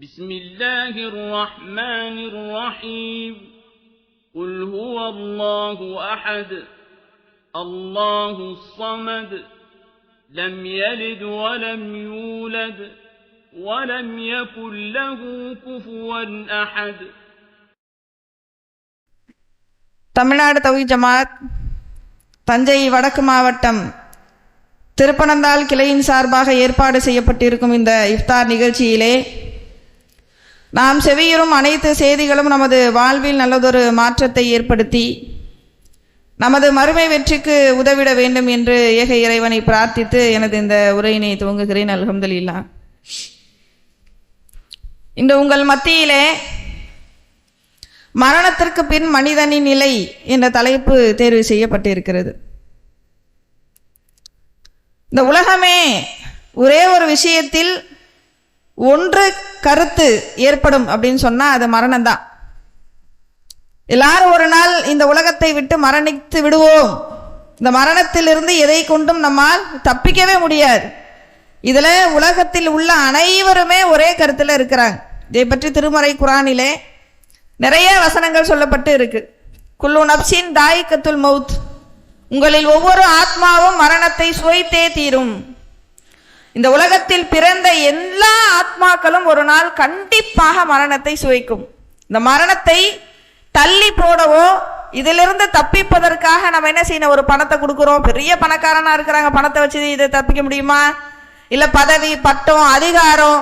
بسم الله الرحمن الرحيم قل هو الله أحد الله الصمد لم يلد ولم يولد ولم يكن له كفوا أحد. தமிழ்நாடு தௌஹீத் ஜமாத் தஞ்சை வடக்கு மாவட்டம் திருப்பனந்தாள் கிளையின் சார்பாக ஏற்பாடு செய்யப்பட்டிருக்கும் இந்த இஃப்தார் நிகழ்ச்சியிலே நாம் செவியுறும் அனைத்து செய்திகளும் நமது வாழ்வில் நல்லதொரு மாற்றத்தை ஏற்படுத்தி நமது மறுமை வெற்றிக்கு உதவிட வேண்டும் என்று ஏக இறைவனை பிரார்த்தித்து எனது இந்த உரையினை துவங்குகிறேன். அல்ஹம்துலில்லாஹ். இன்று உங்கள் மத்தியிலே மரணத்திற்கு பின் மனிதனின் நிலை என்ற தலைப்பு தேர்வு செய்யப்பட்டிருக்கிறது. இந்த உலகமே ஒரே ஒரு விஷயத்தில் ஒன்று கருத்து ஏற்படும் அப்படின்னு சொன்னா அது மரணம் தான். எல்லாரும் ஒரு நாள் இந்த உலகத்தை விட்டு மரணித்து விடுவோம். இந்த மரணத்திலிருந்து எதை கொண்டும் நம்மால் தப்பிக்கவே முடியாது. இதுல உலகத்தில் உள்ள அனைவருமே ஒரே கருத்துல இருக்கிறாங்க. இதை பற்றி திருமறை குர்ஆனிலே நிறைய வசனங்கள் சொல்லப்பட்டு இருக்கு. குல்லு நப்சின் தாயிகத்துல் மவுத், உங்களில் ஒவ்வொரு ஆத்மாவும் மரணத்தை சுவைத்தே தீரும். இந்த உலகத்தில் பிறந்த எல்லா ஆத்மாக்களும் ஒரு நாள் கண்டிப்பாக மரணத்தை சுவைக்கும். இந்த மரணத்தை தள்ளி போடவோ இதிலிருந்து தப்பிப்பதற்காக நம்ம என்ன செய்யணும், ஒரு பணத்தை கொடுக்குறோம். பெரிய பணக்காரனா இருக்கிறாங்க, பணத்தை வச்சு இதை தப்பிக்க முடியுமா? இல்ல பதவி பட்டம் அதிகாரம்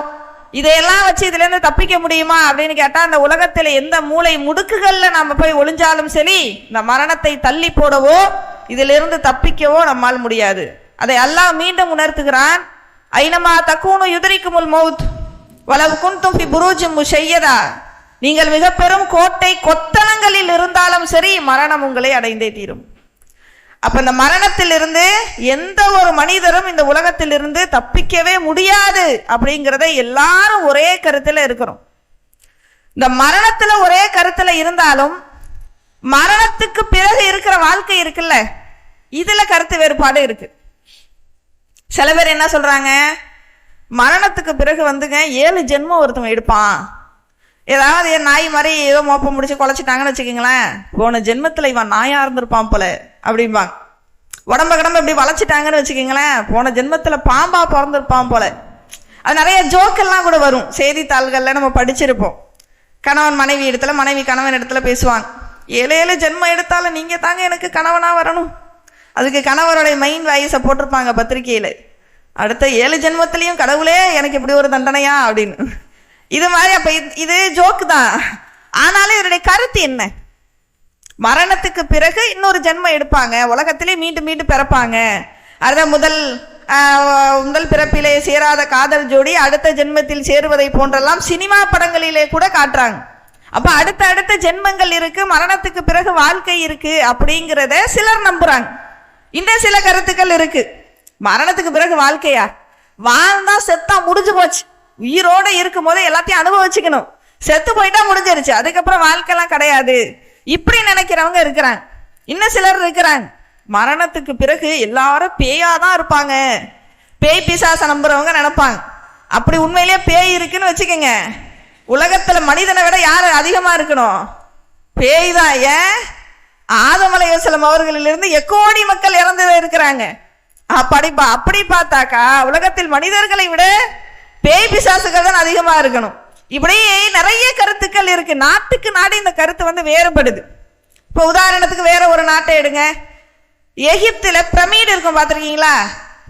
இதையெல்லாம் வச்சு இதுல இருந்து தப்பிக்க முடியுமா அப்படின்னு கேட்டா, அந்த உலகத்துல எந்த மூளை முடுக்குகள்ல நம்ம போய் ஒளிஞ்சாலும் சரி இந்த மரணத்தை தள்ளி போடவோ இதிலிருந்து தப்பிக்கவோ நம்மால் முடியாது. அதை அல்லாஹ் மீண்டும் உணர்த்துகிறான். ஐனமா தக்கூனு யுதரிக்குமுல் மௌத் வலவ் குன்தும் ஃபி புரூஜின் முஷையதா, நீங்கள் மிக பெரும் கோட்டை கொத்தளங்களில் இருந்தாலும் சரி மரணம் உங்களை அடைந்தே தீரும். அப்ப இந்த மரணத்திலிருந்து எந்த ஒரு மனிதரும் இந்த உலகத்திலிருந்து தப்பிக்கவே முடியாது அப்படிங்கிறத எல்லாரும் ஒரே கருத்துல இருக்கிறோம். இந்த மரணத்துல ஒரே கருத்துல இருந்தாலும் மரணத்துக்கு பிறகு இருக்கிற வாழ்க்கை இருக்குல்ல, இதுல கருத்து வேறுபாடு இருக்கு. சில பேர் என்ன சொல்றாங்க, மரணத்துக்கு பிறகு வந்துங்க 7 ஜென்மம் ஒருத்தவங்க எடுப்பான். ஏதாவது நாய் மாதிரி ஏதோ மோப்பம் முடிச்சு குலைச்சிட்டாங்கன்னு வச்சுக்கோங்களேன், போன ஜென்மத்துல இவன் நாயா இருந்திருப்பான் போல அப்படிம்பாங்க. உடம்ப கிடம்ப இப்படி வளைச்சிட்டாங்கன்னு வச்சுக்கோங்களேன், போன ஜென்மத்துல பாம்பா பிறந்திருப்பான் போல. அது நிறைய ஜோக்கெல்லாம் கூட வரும், செய்தித்தாள்கள்ல நம்ம படிச்சிருப்போம். கணவன் மனைவி இடத்துல, மனைவி கணவன் இடத்துல பேசுவாங்க, 7 ஜென்மம் எடுத்தாலும் நீங்க தாங்க எனக்கு கணவனா வரணும். அதுக்கு கணவருடைய மைண்ட் வாய்ஸை போட்டிருப்பாங்க பத்திரிகையில, அடுத்த 7 ஜென்மத்திலையும் கடவுளே எனக்கு இப்படி ஒரு தண்டனையா அப்படின்னு. இது மாதிரி அப்ப இது ஜோக்கு தான். ஆனாலும் இதனுடைய கருத்து என்ன? மரணத்துக்கு பிறகு இன்னொரு ஜென்மம் எடுப்பாங்க, உலகத்திலே மீண்டும் மீண்டும் பிறப்பாங்க. அதான் முதல் பிறப்பிலே சேராத காதல் ஜோடி அடுத்த ஜென்மத்தில் சேருவதை போன்றெல்லாம் சினிமா படங்களிலே கூட காட்டுறாங்க. அப்ப அடுத்த ஜென்மங்கள் இருக்கு, மரணத்துக்கு பிறகு வாழ்க்கை இருக்கு அப்படிங்கிறத சிலர் நம்புறாங்க. இந்த சில கருத்துக்கள் இருக்கு. மரணத்துக்கு பிறகு வாழ்க்கையா? வாழ்ந்தா செத்தா முடிஞ்சு போச்சு. உயிரோட இருக்கும் போதே எல்லாத்தையும் அனுபவிச்சுக்கணும், செத்து போயிட்டா முடிஞ்சிருச்சு, அதுக்கப்புறம் வாழ்க்கைலாம் கிடையாது இப்படி நினைக்கிறவங்க இருக்கிறாங்க. இன்னும் சிலர் இருக்கிறாங்க, மரணத்துக்கு பிறகு எல்லாரும் பேயாதான் இருப்பாங்க, பேய் பிசாச நம்புறவங்க நினைப்பாங்க. அப்படி உண்மையிலேயே பேய் இருக்குன்னு வச்சுக்கோங்க, உலகத்துல மனிதனை விட யாரு அதிகமா இருக்கணும்? பேய் தான். ஏன்? ஆதம் அலைஹிஸ்ஸலாம் அவர்களிலிருந்து எக்கோடி மக்கள் இறந்து இருக்கிறாங்க. அப்படி பார்த்தாக்கா உலகத்தில் மனிதர்களை விட பேய் பிசாசுகள் தான் அதிகமா இருக்கணும். இப்படி நிறைய கருத்துக்கள் இருக்கு. நாட்டுக்கு நாடு இந்த கருத்து வேறுபடுது. இப்ப உதாரணத்துக்கு வேற ஒரு நாட்டை எடுங்க. எகிப்துல பிரமிடு இருக்கும், பார்த்திருக்கீங்களா?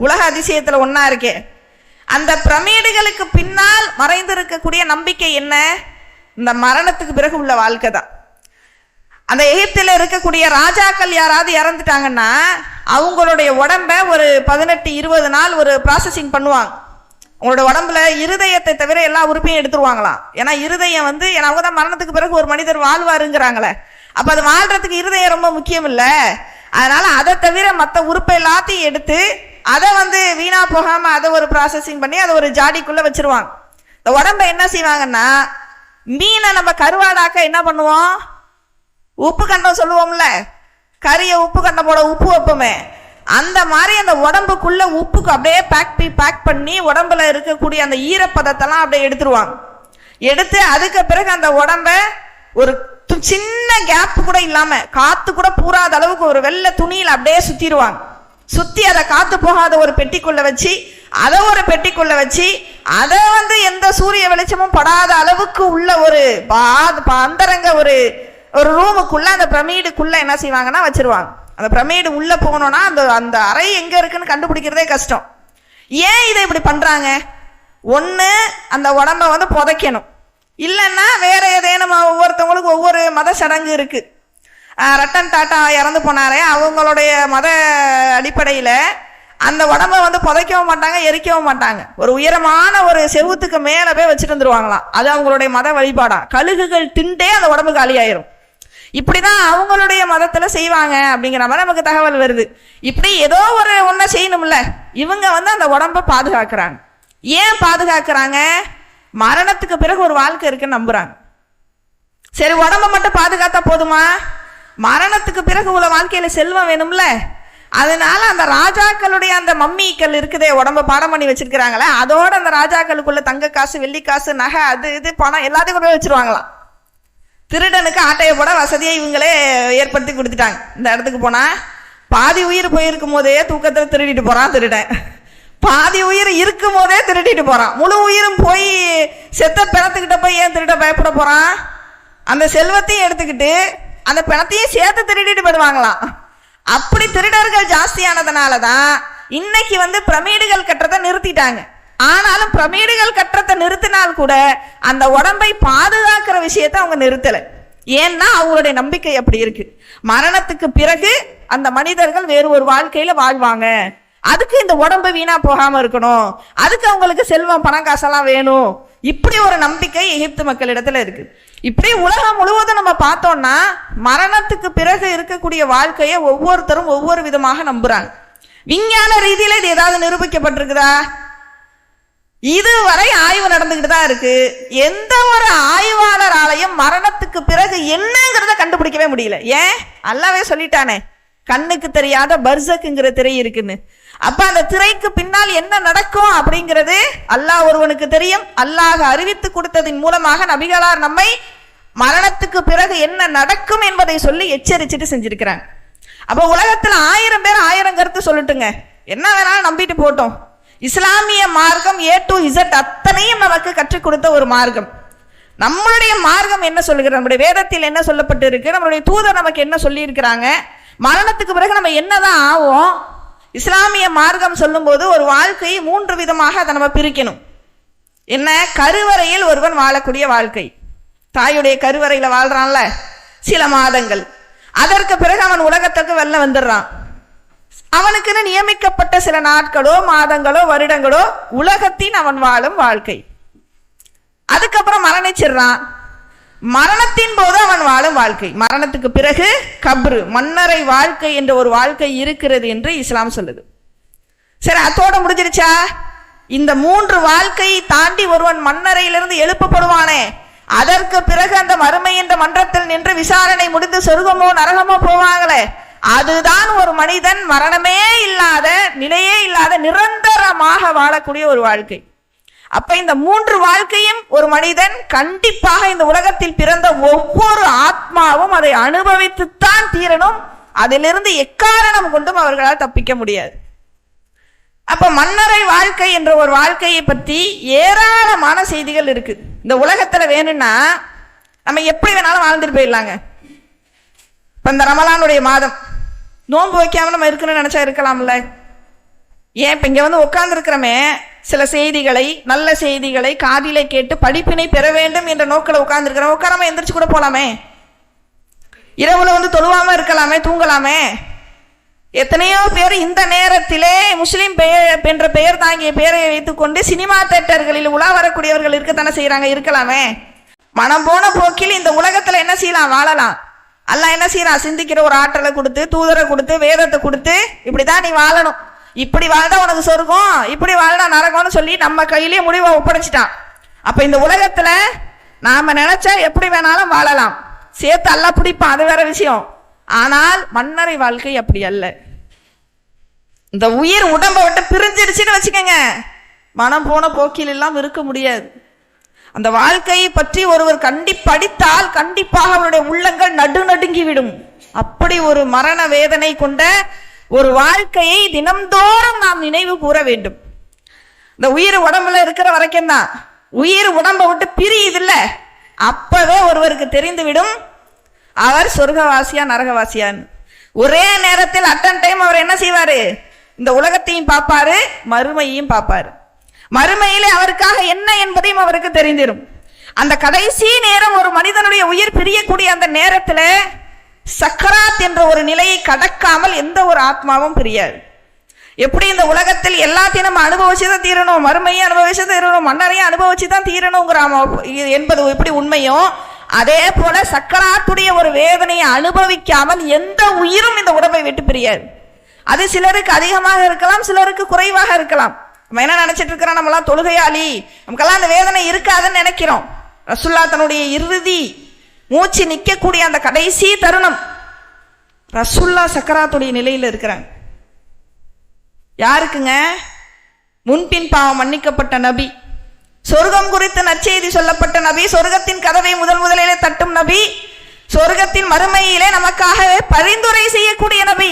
உலக அதிசயத்துல ஒன்னா இருக்கே. அந்த பிரமிடுகளுக்கு பின்னால் மறைந்திருக்கக்கூடிய நம்பிக்கை என்ன? இந்த மரணத்துக்கு பிறகு உள்ள வாழ்க்கை தான். அந்த எகிப்தில் இருக்கக்கூடிய ராஜாக்கள் யாராவது இறந்துட்டாங்கன்னா அவங்களுடைய உடம்ப ஒரு 18-20 நாள் ஒரு ப்ராசஸிங் பண்ணுவாங்க. உங்களோட உடம்புல இருதயத்தை தவிர எல்லா உறுப்பையும் எடுத்துருவாங்களாம். ஏன்னா இருதயம் அவங்க தான் மரணத்துக்கு பிறகு ஒரு மனிதர் வாழ்வாருங்கிறாங்களே. அப்ப அது வாழ்றதுக்கு இருதயம் ரொம்ப முக்கியம் இல்ல. அதனால அதை தவிர மற்ற உறுப்பை எல்லாத்தையும் எடுத்து அதை வீணா போகாம அதை ஒரு ப்ராசஸிங் பண்ணி அதை ஒரு ஜாடிக்குள்ள வச்சிருவாங்க. இந்த உடம்ப என்ன செய்வாங்கன்னா, மீனை நம்ம கருவாடாக்க என்ன பண்ணுவோம், உப்பு கண்டம் சொல்லுவோம்ல, கறியை உப்பு கண்டம் போட உப்பு வைப்போமே, அந்த மாதிரி அந்த உடம்புக்குள்ள உப்புக்கு அப்படியே பேக் பண்ணி உடம்புல இருக்கக்கூடிய அந்த ஈரப்பதத்தெல்லாம் அப்படியே எடுத்துருவாங்க. எடுத்து அதுக்கு பிறகு அந்த உடம்ப ஒரு சின்ன கேப் கூட இல்லாம காத்து கூட பூராத அளவுக்கு ஒரு வெள்ளை துணியில் அப்படியே சுத்திடுவாங்க. சுத்தி அதை காத்து போகாத ஒரு பெட்டிக்குள்ள வச்சு அதை ஒரு பெட்டிக்குள்ள வச்சு அதை எந்த சூரிய வெளிச்சமும் படாத அளவுக்கு உள்ள ஒரு அந்தரங்க ஒரு ரூமுக்குள்ள அந்த பிரமிடுக்குள்ள என்ன செய்வாங்கன்னா வச்சிருவாங்க. அந்த பிரமிடு உள்ள போகணும்னா அந்த அறை எங்க இருக்குன்னு கண்டுபிடிக்கிறதே கஷ்டம். ஏன் இதை இப்படி பண்றாங்க? ஒண்ணு அந்த உடம்ப புதைக்கணும், இல்லைன்னா வேற ஏதேனும் ஒவ்வொருத்தவங்களுக்கு ஒவ்வொரு மத சடங்கு இருக்கு. ரத்தன் டாட்டா இறந்து போனாரே, அவங்களுடைய மத அடிப்படையில அந்த உடம்ப புதைக்கவும் மாட்டாங்க, எரிக்கவும் மாட்டாங்க. ஒரு உயரமான ஒரு செவுத்துக்கு மேல போய் வச்சுட்டு வந்துருவாங்களாம். அது அவங்களுடைய மத வழிபாடா. கழுகுகள் திண்டே அந்த உடம்பு காலியாயிரும். இப்படிதான் அவங்களுடைய மதத்துல செய்வாங்க அப்படிங்கிற மாதிரி நமக்கு தகவல் வருது. இப்படி ஏதோ ஒரு ஒன்றை செய்யணும்ல. இவங்க அந்த உடம்ப பாதுகாக்கிறாங்க. ஏன் பாதுகாக்கிறாங்க? மரணத்துக்கு பிறகு ஒரு வாழ்க்கை இருக்குன்னு நம்புறாங்க. சரி, உடம்ப மட்டும் பாதுகாத்தா போதுமா? மரணத்துக்கு பிறகு உள்ள வாழ்க்கையில செல்வம் வேணும்ல. அதனால அந்த ராஜாக்களுடைய அந்த மம்மிகள் இருக்குதே, உடம்ப பாடம் பண்ணி வச்சிருக்கிறாங்களே, அதோட அந்த ராஜாக்களுக்குள்ள தங்க காசு, வெள்ளி காசு, நகை, அது இது பணம் எல்லாத்தையும் கொண்டு போய் வச்சிருவாங்களாம். திருடனுக்கு ஆட்டையை போட வசதியை இவங்களே ஏற்படுத்தி கொடுத்துட்டாங்க. இந்த இடத்துக்கு போனா பாதி உயிர் போயிருக்கும் போதே தூக்கத்தில் திருடிட்டு போறான் திருடன். பாதி உயிர் இருக்கும் போதே திருடிட்டு போறான். முழு உயிரும் போய் செத்த பிணத்துக்கிட்ட போய் ஏன் திருட பயப்பட போறான்? அந்த செல்வத்தையும் எடுத்துக்கிட்டு அந்த பிணத்தையும் சேர்த்து திருடிட்டு போயிடுவாங்களாம். அப்படி திருடர்கள் ஜாஸ்தியானதுனாலதான் இன்னைக்கு பிரமிடுகள் கட்டுறதை நிறுத்திட்டாங்க. ஆனாலும் பிரமிடுகள் கட்டுறதை நிறுத்தினால் கூட அந்த உடம்பை பாதுகாக்கிற விஷயத்தை அவங்க நிறுத்தல. ஏன்னா அவங்களுடைய நம்பிக்கை அப்படி இருக்கு. மரணத்துக்கு பிறகு அந்த மனிதர்கள் வேறு ஒரு வாழ்க்கையில வாழ்வாங்க. அதுக்கு இந்த உடம்பு வீணா போகாம இருக்கணும், அதுக்கு அவங்களுக்கு செல்வம் பணம் காசெல்லாம் வேணும். இப்படி ஒரு நம்பிக்கை எகிப்து மக்களிடத்துல இருக்கு. இப்படி உலகம் முழுவதும் நம்ம பார்த்தோம்னா மரணத்துக்கு பிறகு இருக்கக்கூடிய வாழ்க்கையை ஒவ்வொருத்தரும் ஒவ்வொரு விதமாக நம்புறாங்க. விஞ்ஞான ரீதியில இது ஏதாவது நிரூபிக்கப்பட்டிருக்குதா? இதுவரை ஆய்வு நடந்துகிட்டு தான் இருக்கு. எந்த ஒரு ஆய்வாளராலையும் மரணத்துக்கு பிறகு என்னங்கிறத கண்டுபிடிக்கவே முடியல. ஏன்? அல்லாவே சொல்லிட்டானே, கண்ணுக்கு தெரியாத பர்சக்குங்கிற திரை இருக்குன்னு. அப்ப அந்த திரைக்கு பின்னால் என்ன நடக்கும் அப்படிங்கிறது அல்லாஹ் ஒருவனுக்கு தெரியும். அல்லாஹ் அறிவித்து கொடுத்ததின் மூலமாக நபிகளார் நம்மை மரணத்துக்கு பிறகு என்ன நடக்கும் என்பதை சொல்லி எச்சரிச்சுட்டு செஞ்சிருக்கிறாங்க. அப்ப உலகத்துல 1000 பேர் 1000 கருத்து சொல்லட்டுங்க, என்ன வேணாலும் நம்பிட்டு போட்டோம். இஸ்லாமிய மார்க்கம் A to Z அத்தனையும் நமக்கு கற்றுக் கொடுத்த ஒரு மார்க்கம். நம்மளுடைய மார்க்கம் என்ன சொல்லுகிறது? நம்முடைய வேதத்தில் என்ன சொல்லப்பட்டு இருக்கு? நம்மளுடைய தூதர் நமக்கு என்ன சொல்லி இருக்கிறாங்க? மரணத்துக்கு பிறகு நம்ம என்னதான் ஆவோம்? இஸ்லாமிய மார்க்கம் சொல்லும் போது ஒரு வாழ்க்கையை 3 விதமாக அதை நம்ம பிரிக்கணும். என்ன? கருவறையில் ஒருவன் வாழக்கூடிய வாழ்க்கை. தாயுடைய கருவறையில வாழ்றான்ல சில மாதங்கள், அதற்கு பிறகு அவன் உலகத்துக்கு வெளில வந்துடுறான். அவனுக்குன்னு நியமிக்கப்பட்ட சில நாட்களோ மாதங்களோ வருடங்களோ உலகத்தின் அவன் வாழும் வாழ்க்கை. அதுக்கப்புறம் மரணிச்சிடுறான். மரணத்தின் போது அவன் வாழும் வாழ்க்கை. மரணத்துக்கு பிறகு கப்ரு, மன்னரை வாழ்க்கை என்ற ஒரு வாழ்க்கை இருக்கிறது என்று இஸ்லாம் சொல்லுது. சரி, அதோட முடிஞ்சிருச்சா? இந்த 3 வாழ்க்கையை தாண்டி ஒருவன் மன்னரையிலிருந்து எழுப்பப்படுவானே, அதற்கு பிறகு அந்த மறுமை என்ற மன்றத்தில் நின்று விசாரணை முடிந்து சொர்க்கமோ நரகமோ போவாங்களே, அதுதான் ஒரு மனிதன் மரணமே இல்லாத, நிலையே இல்லாத, நிரந்தரமாக வாழக்கூடிய ஒரு வாழ்க்கை. அப்ப இந்த 3 வாழ்க்கையும் ஒரு மனிதன் கண்டிப்பாக இந்த உலகத்தில் பிறந்த ஒவ்வொரு ஆத்மாவும் அதை அனுபவித்துத்தான் தீரணும். அதிலிருந்து எக்காரணம் கொண்டும் அவர்களால் தப்பிக்க முடியாது. அப்ப மன்னரை வாழ்க்கை என்ற ஒரு வாழ்க்கையை பற்றி ஏராளமான செய்திகள் இருக்கு. இந்த உலகத்துல வேணும்னா நம்ம எப்படி வேணாலும் வாழ்ந்துட்டு போயிடலாங்க. இப்ப இந்த ரமலானுடைய மாதம் நோன்பு வைக்காம நம்ம இருக்கணும்னு நினைச்சா இருக்கலாம்ல. ஏன்? இப்ப இங்க உட்கார்ந்து இருக்கிறமே, சில செய்திகளை, நல்ல செய்திகளை காதிலே கேட்டு படிப்பினை பெற வேண்டும் என்ற நோக்கில உட்கார்ந்து இருக்கிறோம். உட்காராம எந்திரிச்சு கூட போலாமே. இரவுல தொழுவாம இருக்கலாமே, தூங்கலாமே. எத்தனையோ பேர் இந்த நேரத்திலே முஸ்லிம் பெயர் என்ற பெயர் தாங்கிய பெயரை வைத்துக் கொண்டு சினிமா தியேட்டர்களில் உலா வரக்கூடியவர்கள் இருக்கத்தானே செய்யறாங்க. இருக்கலாமே. மனம் போன போக்கில் இந்த உலகத்துல என்ன செய்யலாம்? வாழலாம். அல்லாஹ் என்ன செய்யறான்? சிந்திக்கிற ஒரு ஆற்றலை கொடுத்து, தூதரை கொடுத்து, வேதத்தை கொடுத்து, இப்படிதான் நீ வாழணும், இப்படி வாழ்ந்தா உனக்கு சொர்க்கம், இப்படி வாழ்ந்தா நரகம்னு சொல்லி நம்ம கையிலேயே முடிவை ஒப்படைச்சிட்டான். அப்ப இந்த உலகத்துல நாம நினைச்சா எப்படி வேணாலும் வாழலாம். சேர்த்து அல்ல பிடிப்பான், அது வேற விஷயம். ஆனால் மன்னரை வாழ்க்கை அப்படி அல்ல. இந்த உயிர் உடம்பை விட்டு பிரிஞ்சிருச்சுன்னு வச்சுக்கோங்க, மனம் போன போக்கில் எல்லாம் இருக்க முடியாது. அந்த வாழ்க்கையை பற்றி ஒருவர் படித்தால் கண்டிப்பாக அவருடைய உள்ளங்கள் நடுநடுங்கிவிடும். அப்படி ஒரு மரண வேதனை கொண்ட ஒரு வாழ்க்கையை தினம்தோறும் நாம் நினைவு கூற வேண்டும். இந்த உயிர் உடம்புல இருக்கிற வரைக்கும் தான், உயிர் உடம்பை விட்டு பிரியுதில்ல, அப்பவே ஒருவருக்கு தெரிந்துவிடும் அவர் சொர்க்கவாசியா நரகவாசியான்னு. ஒரே நேரத்தில் அட்டன் டைம் அவர் என்ன செய்வாரு? இந்த உலகத்தையும் பார்ப்பாரு, மறுமையையும் பார்ப்பாரு. மறுமையிலே அவருக்காக என்ன என்பதையும் அவருக்கு தெரிந்திடும். அந்த கடைசி நேரம் ஒரு மனிதனுடைய உயிர் பிரியக்கூடிய அந்த நேரத்துல சக்கராத் என்ற ஒரு நிலையை கடக்காமல் எந்த ஒரு ஆத்மாவும் பிரியாது. எப்படி இந்த உலகத்தில் எல்லாத்தையும் நம்ம அனுபவிச்சுதான் தீரணும், மறுமையை அனுபவிச்சு தீரணும், மன்னரையும் அனுபவிச்சுதான் தீரணுங்கிற என்பது எப்படி உண்மையோ, அதே போல சக்கராத்துடைய ஒரு வேதனையை அனுபவிக்காமல் எந்த உயிரும் இந்த உடம்பை விட்டு பிரியாது. அது சிலருக்கு அதிகமாக இருக்கலாம், சிலருக்கு குறைவாக இருக்கலாம். நம்ம என்ன நினைச்சிட்டு இருக்கிறோம், நம்மளாம் தொழுகையாளி, நமக்கெல்லாம் அந்த வேதனை இருக்காதுன்னு நினைக்கிறோம். ரசூல்லா தன்னுடைய இறுதி மூச்சு நிற்கக்கூடிய அந்த கடைசி தருணம் ரசூல்லா சக்கராத்துடைய நிலையில் இருக்கிறாங்க. யாருக்குங்க? முன்பின் பாவம் மன்னிக்கப்பட்ட நபி, சொர்க்கம் குறித்து நற்செய்தி சொல்லப்பட்ட நபி, சொர்க்கத்தின் கதவை முதலிலே தட்டும் நபி, சொர்க்கத்தின் மறுமையிலே நமக்காக பரிந்துரை செய்யக்கூடிய நபி,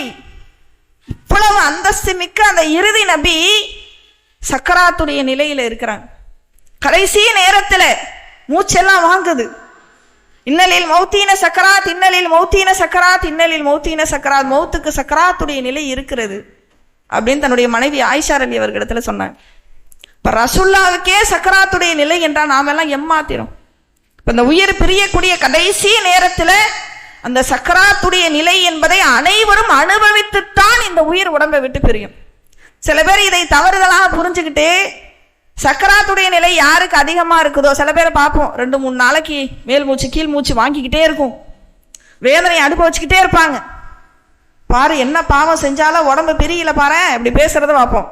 இவ்வளவு அந்தஸ்து மிக்க அந்த இறுதி நபி சக்கராத்துடைய நிலையில இருக்கிறாங்க. கடைசி நேரத்துல மூச்செல்லாம் வாங்குது. இன்னலில் மௌத்தீன சக்கராத், இன்னலில் மௌத்தீன சக்கராத், இன்னலில் மௌத்தீன சக்கராத், மௌத்துக்கு சக்கராத்துடைய நிலை இருக்கிறது அப்படின்னு தன்னுடைய மனைவி ஆயிஷா ரலி அவர்களிடத்துல சொன்னாங்க. இப்ப ரசூல்லாவுக்கே சக்கராத்துடைய நிலை என்றால் நாம எல்லாம் எம்மாத்திரம். இப்ப இந்த உயிர் பிரியக்கூடிய கடைசி நேரத்துல அந்த சக்கராத்துடைய நிலை என்பதை அனைவரும் அனுபவித்துத்தான் இந்த உயிர் உடம்பை விட்டு பிரியும். சில பேர் இதை தவறுதலாக புரிஞ்சுக்கிட்டு சக்கராத்துடைய நிலை யாருக்கு அதிகமா இருக்குதோ, சில பேரை பார்ப்போம் 2-3 நாளைக்கு மேல் மூச்சு கீழ் மூச்சு வாங்கிக்கிட்டே இருக்கும், வேதனை அனுபவிச்சுக்கிட்டே இருப்பாங்க. பாரு என்ன பாவம் செஞ்சாலும் உடம்பு பிரியல பாரு, இப்படி பேசுறத பார்ப்போம்.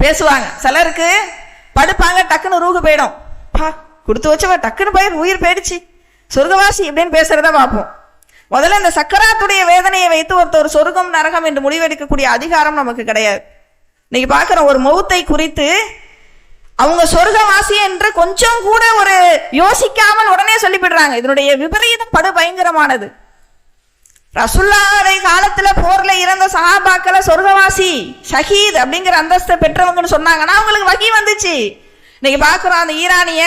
பேசுவாங்க. சிலருக்கு படுப்பாங்க, டக்குன்னு ரூகு போயிடும், பா கொடுத்து வச்சவ டக்குன்னு போய் உயிர் போயிடுச்சு, சொர்க்கவாசி இப்படின்னு பேசுறத பார்ப்போம். முதல்ல இந்த சக்கராத்துடைய வேதனையை வைத்து ஒருத்தர் சொர்க்கம் நரகம் என்று முடிவெடுக்கக்கூடிய அதிகாரம் நமக்கு கிடையாது. இன்னைக்கு பார்க்கிற ஒரு மௌத்தை குறித்து அவங்க சொர்க்கவாசி என்று கொஞ்சம் கூட ஒரு யோசிக்காமல் உடனே சொல்லிவிடுறாங்க. இதனுடைய விபரீதம் படு பயங்கரமானது. ரசூலுல்லாஹி காலத்துல போர்ல இறந்த சஹாபாக்களை சொர்க்கவாசி ஷஹீத் அப்படிங்கிற அந்தஸ்தை பெற்றவங்கன்னு சொன்னாங்கன்னா அவங்களுக்கு வகி வந்துச்சு. இன்னைக்கு பார்க்கிறோம் அந்த ஈரானிய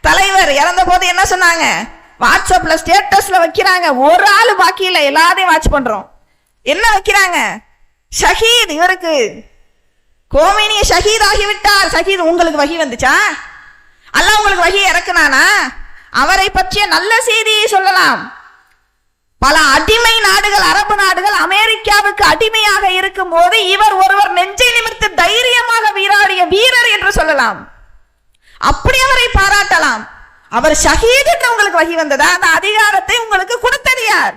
தலைவர் இறந்த போது என்ன சொன்னாங்க? வாட்ஸ்அப்ல ஸ்டேட்டஸ்ல வைக்கிறாங்க, ஒரு ஆளு பாக்கி இல்லை, எல்லாரையும் வாட்ச் பண்றோம். என்ன வைக்கிறாங்க? ஷஹீத், இவருக்கு கோமினிய ஷஹீத் ஆகிவிட்டார். ஷஹீத். உங்களுக்கு வகி வந்துச்சா? அல்லாஹ் உங்களுக்கு வகி இறக்குனானா? அவரை பற்றிய நல்ல செய்தியை சொல்லலாம். பல அடிமை நாடுகள், அரபு நாடுகள் அமெரிக்காவுக்கு அடிமையாக இருக்கும் போது இவர் ஒருவர் நெஞ்சை நிமிர்த்து தைரியமாக வீராடிய வீரர் என்று சொல்லலாம். அப்படி அவரை பாராட்டலாம். அவர் ஷஹீத் என்று உங்களுக்கு வகி வந்ததா? அந்த அதிகாரத்தை உங்களுக்கு கொடுத்தது யார்?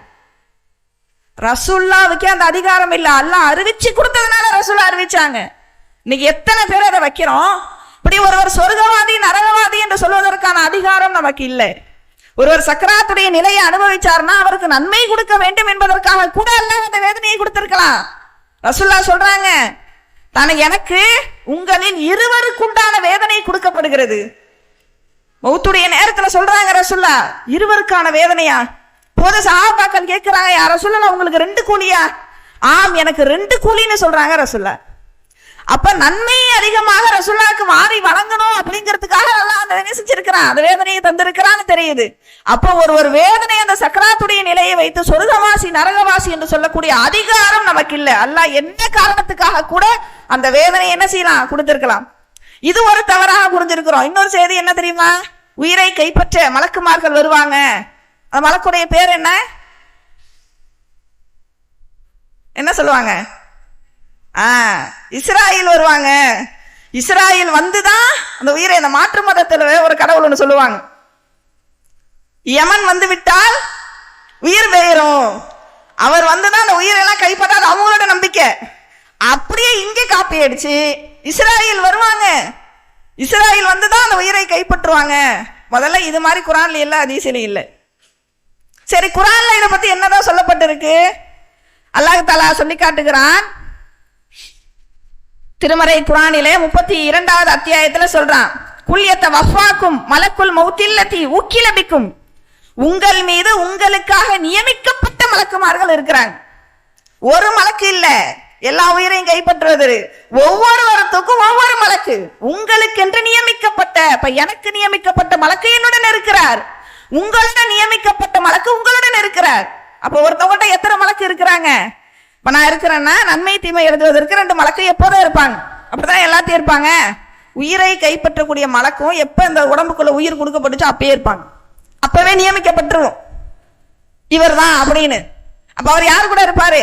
ரசூலுல்லாஹ்வுக்கு அந்த அதிகாரம் இல்ல, அல்லாஹ் அறிவிச்சு கொடுத்ததுனால ரசூலுல்லாஹ் அறிவிச்சாங்க. இன்னைக்கு எத்தனை பேர் அதை வைக்கிறோம்? இப்படி ஒருவர் சொர்க்கவாதி நரகவாதி என்று சொல்வதற்கான அதிகாரம் நமக்கு இல்லை. ஒருவர் சக்கராத்துடைய நிலையை அனுபவிச்சார்னா அவருக்கு நன்மை கொடுக்க வேண்டும் என்பதற்காக கூட அல்லாஹ் அந்த வேதனையை கொடுத்திருக்கலாம். ரசூலுல்லாஹ் சொல்றாங்க, எனக்கு உங்களின் இருவருக்குண்டான வேதனை கொடுக்கப்படுகிறது. மௌத்துடைய நேரத்துல சொல்றாங்க ரசூலுல்லாஹ், இருவருக்கான வேதனையா? போத சஹாபாக்கள் கேட்கிறாங்க, யா ரசூலுல்லாஹ் உங்களுக்கு 2 கூலியா? ஆம், எனக்கு 2 கூலின்னு சொல்றாங்க ரசூலுல்லாஹ். அப்ப நன்மை அதிகமாக ரசூலுல்லாஹ்க்கு வாரி வழங்கணும் அப்படிங்கிறதுக்காக அல்லாஹ் அந்த நேசிச்சிருக்கிறான், அந்த வேதனையை தந்திருக்கிறான்னு தெரியுது. அப்ப ஒரு வேதனை அந்த சக்கராத்துடைய நிலையை வைத்து சொர்க்கவாசி நரகவாசி என்று சொல்லக்கூடிய அதிகாரம் நமக்கு இல்லை. அல்லாஹ் என்ன காரணத்துக்காக கூட அந்த வேதனை என்ன செய்யலாம், கொடுத்திருக்கலாம். இது ஒரு தவறாக புரிஞ்சிருக்கிறோம். இன்னொரு செய்தி என்ன தெரியுமா? உயிரை கைப்பற்ற மலக்குமார்கள் வருவாங்க. அந்த மலக்குடைய பேர் என்ன சொல்லுவாங்க? இஸ்ராயில் வருவாங்க. இஸ்ராயில் வந்துதான் அந்த உயிரை, இந்த மாற்று மதத்தில் ஒரு கடவுள் ஒன்று சொல்லுவாங்க, யமன் வந்து விட்டால் உயிர் பெயரும், அவர் வந்துதான் அந்த உயிரெல்லாம் கைப்பற்றாது அவங்களோட நம்பிக்கை. அப்படியே இங்கே காப்பி அடிச்சு இஸ்ராயில் வருவாங்க, இஸ்ராயில் வந்துதான் அந்த உயிரை கைப்பற்றுவாங்க. முதல்ல இது மாதிரி குரான்ல இல்ல, ஹதீஸ்ல இல்லை. சரி, குரான்ல இதை பத்தி என்னதான் சொல்லப்பட்டிருக்கு? அல்லாஹ் தஆலா சொல்லி காட்டுகிறான். திருமறை குரானிலே 32வது அத்தியாயத்துல சொல்றான், குல்யத்த வஃபாக்கும் மலக்குல் மௌத்தில்லதி உக்கிலபிக்கும், உங்கள் மீது உங்களுக்காக நியமிக்கப்பட்ட மலக்குமார்கள் இருக்கிறாங்க. ஒரு மலக்கு இல்ல எல்லா உயிரையும் கைப்பற்றுவது, ஒவ்வொருவருக்கும் ஒவ்வொரு மலக்கு உங்களுக்கு என்று நியமிக்கப்பட்ட. இப்ப எனக்கு நியமிக்கப்பட்ட மலக்கு என்னுடன் இருக்கிறார், உங்களுடன் நியமிக்கப்பட்ட மலக்கு உங்களுடன் இருக்கிறார். அப்ப ஒருத்தவங்கிட்ட எத்தனை மலக்கு இருக்கிறாங்க? இப்ப நான் இருக்கிறேன்னா நன்மை தீமை எழுதுவதற்கு 2 மலக்கு எப்போதும் இருப்பாங்க. அப்படிதான் எல்லாத்தையும் இருப்பாங்க. உயிரை கைப்பற்றக்கூடிய மலக்கும் எப்ப இந்த உடம்புக்குள்ள உயிர் கொடுக்கப்பட்டுச்சோ அப்பயே இருப்பாங்க. அப்பவே நியமிக்கப்பட்டுரும் இவர் தான் அப்படின்னு. அப்ப அவர் யாரு கூட இருப்பாரு?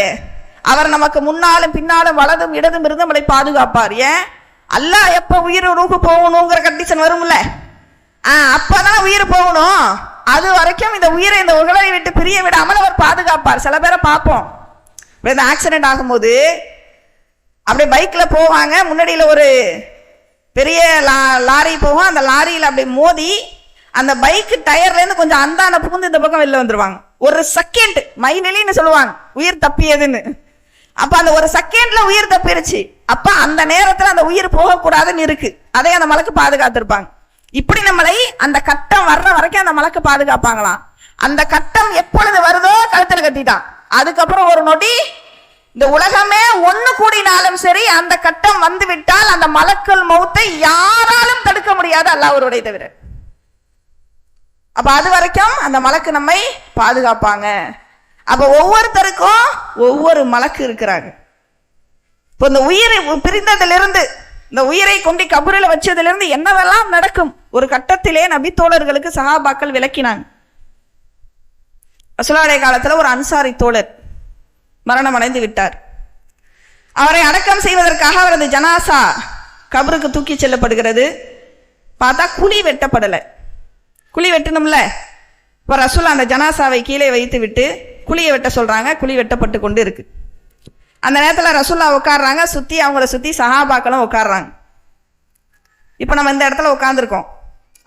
அவர் நமக்கு முன்னாலும் பின்னாலும் வலதும் இடதும் இருந்து நம்மளை பாதுகாப்பார். ஏன்? அல்லாஹ் எப்ப உயிர் ரூஹு போகணுங்கிற கண்டிஷன் வரும்ல, அப்பதான் உயிர் போகணும். அது வரைக்கும் இந்த உயிரை இந்த உடலை விட்டு பிரிய விடாமல் அவர் பாதுகாப்பார். சில பேரை பார்ப்போம், இந்த ஆக்சிடென்ட் ஆகும்போது அப்படியே பைக்ல போவாங்க, முன்னாடியில ஒரு பெரிய லாரி போகும், அந்த லாரியில அப்படியே மோதி அந்த பைக் டயர்ல இருந்து கொஞ்சம் அந்தான புகுந்து இந்த பக்கம் வெளில வந்துருவாங்க. ஒரு செகண்ட் மைனிலின்னு சொல்லுவாங்க உயிர் தப்பியதுன்னு. அப்ப அந்த ஒரு செகண்ட்ல உயிர் தப்பிருச்சு. அப்ப அந்த நேரத்துல அந்த உயிர் போகக்கூடாதுன்னு இருக்கு, அதை அந்த மலக்கு பாதுகாத்திருப்பாங்க. இப்படி நம்மளை அந்த கட்டம் வர்ற வரைக்கும் அந்த மலக்கு பாதுகாப்பாங்களாம். அந்த கட்டம் எப்பொழுது வருதோ கழுத்துல கட்டிட்டான், அதுக்கப்புறம் ஒரு நொடி இந்த உலகமே ஒண்ணு கூடினாலும் சரி, அந்த கட்டம் வந்து விட்டால் அந்த மலக்குல் மௌத்தை யாராலும் தடுக்க முடியாது, அல்லாஹ்வுடைய தவிர. அப்ப அது வரைக்கும் அந்த மலக்கு நம்மை பாதுகாப்பாங்க. அப்ப ஒவ்வொருத்தருக்கும் ஒவ்வொரு மலக்கு இருக்கிறாங்க. இப்போ இந்த உயிரை பிரிந்ததிலிருந்து, இந்த உயிரை கொண்டு கபூரில் வச்சதிலிருந்து என்னவெல்லாம் நடக்கும் ஒரு கட்டத்திலே நபி தோழர்களுக்கு சஹாபாக்கள் விளக்கினாங்க. ரசூலுல்லாஹி காலத்துல ஒரு அன்சாரி தோழர் மரணம் அடைந்து விட்டார். அவரை அடக்கம் செய்வதற்காக அவரது ஜனாசா கபருக்கு தூக்கி செல்லப்படுகிறது. பார்த்தா குழி வெட்டப்படலை. குழி வெட்டணும்ல, இப்போ ரசூல் அந்த ஜனாசாவை கீழே வைத்து விட்டு குழியை வெட்ட சொல்றாங்க. குழி வெட்டப்பட்டு கொண்டு இருக்கு. அந்த நேரத்தில் ரசூல்லா உட்காடுறாங்க, சுத்தி அவங்கள சுத்தி சஹாபாக்களும் உட்காடுறாங்க. இப்போ நம்ம இந்த இடத்துல உட்காந்துருக்கோம்,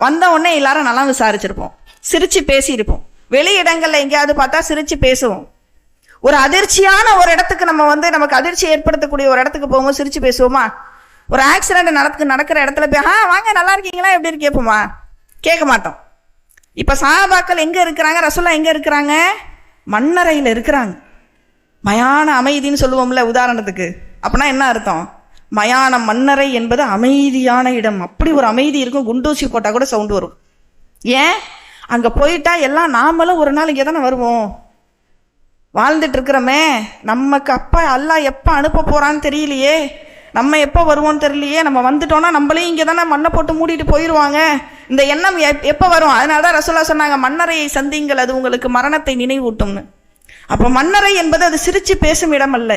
வந்த உடனே எல்லாரும் நல்லா விசாரிச்சிருப்போம், சிரிச்சு பேசியிருப்போம். வெளி இடங்கள்ல எங்கேயாவது பார்த்தா சிரிச்சு பேசுவோம். ஒரு அதிர்ச்சியான ஒரு இடத்துக்கு நம்ம நமக்கு அதிர்ச்சி ஏற்படுத்தக்கூடிய ஒரு இடத்துக்கு போகும்போது சிரிச்சு பேசுவோமா? ஒரு ஆக்சிடென்ட் நடக்கிற இடத்துல போய் வாங்க நல்லா இருக்கீங்களா எப்படி இருக்கு கேட்போமா? கேட்க மாட்டோம். இப்ப சஹாபாக்கள் எங்க இருக்கிறாங்க? ரசூலுல்லாஹ் எங்க இருக்கிறாங்க? மண்ணறையில் இருக்கிறாங்க. மயான அமைதின்னு சொல்லுவோம்ல உதாரணத்துக்கு. அப்படின்னா என்ன அர்த்தம்? மயானம் மண்ணறை என்பது அமைதியான இடம். அப்படி ஒரு அமைதி இருக்கும், குண்டூசி போட்டா கூட சவுண்ட் வரும். ஏன்? அங்க போயிட்டா எல்லாம் நாமளும் ஒரு நாள் இங்கே தானே வருவோம், வாழ்ந்துட்டு இருக்கிறோமே, நமக்கு அப்பா அல்லாஹ் எப்ப அனுப்ப போறான்னு தெரியலையே, நம்ம எப்போ வருவோம்னு தெரியலையே, நம்ம வந்துட்டோம்னா நம்மளையும் இங்கே தானே மண்ணை போட்டு மூடிட்டு போயிடுவாங்க, இந்த எண்ணம் எப்போ வரும்? அதனால தான் ரசூலுல்லாஹ் சொன்னாங்க, மண்ணறையை சந்திங்கள், அது உங்களுக்கு மரணத்தை நினைவூட்டும்னு. அப்போ மண்ணறை என்பது அது சிரிச்சு பேசும் இடம் அல்ல,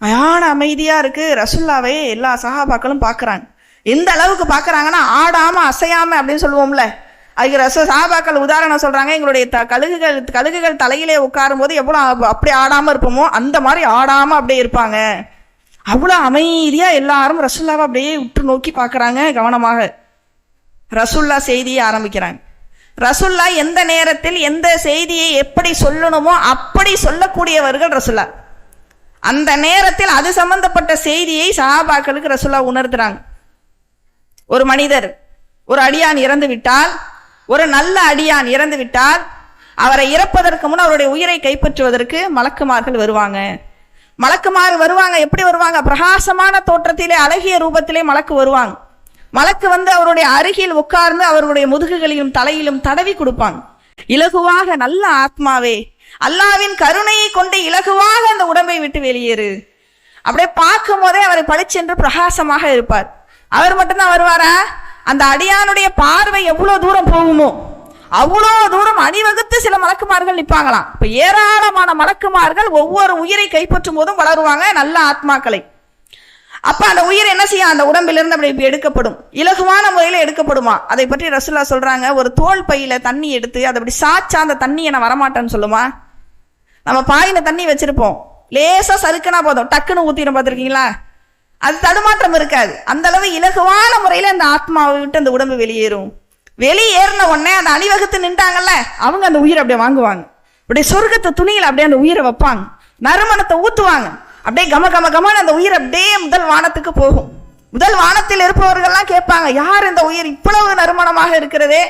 மயான அமைதியா இருக்கு. ரசூலுல்லாஹ்வை எல்லா சஹாபாக்களும் பார்க்குறாங்க. எந்த அளவுக்கு பார்க்குறாங்கன்னா ஆடாம அசையாம அப்படின்னு சொல்லுவோம்ல, அதுக்கு சஹாபாக்கள் உதாரணம் சொல்றாங்க. எங்களுடைய கழுகுகள் தலையிலே உட்காரும் போது எவ்வளவு அப்படி ஆடாம இருப்போமோ அந்த மாதிரி ஆடாம அப்படியே இருப்பாங்க. அவ்வளவு அமைதியா எல்லாரும் ரசூலுல்லாஹ்வை அப்படியே உற்று நோக்கி பார்க்கறாங்க கவனமாக. ரசூலுல்லாஹ் செய்தியை ஆரம்பிக்கிறாங்க. ரசூலுல்லாஹ் எந்த நேரத்தில் எந்த செய்தியை எப்படி சொல்லணுமோ அப்படி சொல்லக்கூடியவர்கள் ரசூலுல்லாஹ். அந்த நேரத்தில் அது சம்பந்தப்பட்ட செய்தியை சஹாபாக்களுக்கு ரசூலுல்லாஹ் உணர்த்துறாங்க. ஒரு மனிதர், ஒரு அடியான் இறந்து விட்டால், ஒரு நல்ல அடியான் இறந்து விட்டால், அவரை இறப்பதற்கு முன் அவருடைய உயிரை கைப்பற்றுவதற்கு மலக்குமார்கள் வருவாங்க. மலக்குமார் வருவாங்க. எப்படி வருவாங்க? பிரகாசமான தோற்றத்திலே அழகிய ரூபத்திலே மலக்கு வருவாங்க. மலக்கு அவருடைய அருகில் உட்கார்ந்து அவருடைய முதுகுகளிலும் தலையிலும் தடவி கொடுப்பாங்க. இலகுவாக, நல்ல ஆத்மாவே, அல்லாவின் கருணையை கொண்டு இலகுவாக அந்த உடம்பை விட்டு வெளியேறு. அப்படியே பார்க்கும் போதே அவரை பளிச்சென்று பிரகாசமாக இருப்பார். அவர் மட்டும்தான் வருவாரா? அந்த அடியானுடைய பார்வை எவ்வளவு தூரம் போகுமோ அவ்வளோ தூரம் அணிவகுத்து சில மலக்குமார்கள் நிற்பாங்களாம். இப்ப ஏராளமான மலக்குமார்கள் ஒவ்வொரு உயிரை கைப்பற்றும் போதும் வளருவாங்க, நல்ல ஆத்மாக்களை. அப்ப அந்த உயிர் என்ன செய்யும்? அந்த உடம்பிலிருந்து அப்படி எடுக்கப்படும், இலகுவான முறையில எடுக்கப்படுமா. அதை பற்றி ரசூலுல்லாஹ் சொல்றாங்க, ஒரு தோல் பையில தண்ணி எடுத்து அதை அப்படி சாச்சா அந்த தண்ணியை நான் வரமாட்டேன்னு சொல்லுமா. நம்ம பாயில தண்ணி வச்சிருப்போம், லேசா சறுக்குனா போதும் டக்குன்னு ஊத்திடும், பார்த்திருக்கீங்களா? அது தடுமாற்றம் இருக்காது. அந்த அளவு இலகுவான முறையில அந்த ஆத்மாவை விட்டு அந்த உடம்பு வெளியேறும். வெளியேறின உடனே அந்த அணிவகுத்து நின்றாங்கல்ல, அவங்க அந்த உயிரை அப்படியே வாங்குவாங்க. அப்படியே சொர்க்கத்தை துணியில அப்படியே அந்த உயிரை வைப்பாங்க, நறுமணத்தை ஊத்துவாங்க. அப்படியே கம கம கமன்னு அந்த உயிர் அப்படியே முதல் வானத்துக்கு போகும். முதல் வானத்தில் இருப்பவர்கள்லாம் கேட்பாங்க, யார் இந்த உயிர் இவ்வளவு நறுமணமாக இருக்கிறதே,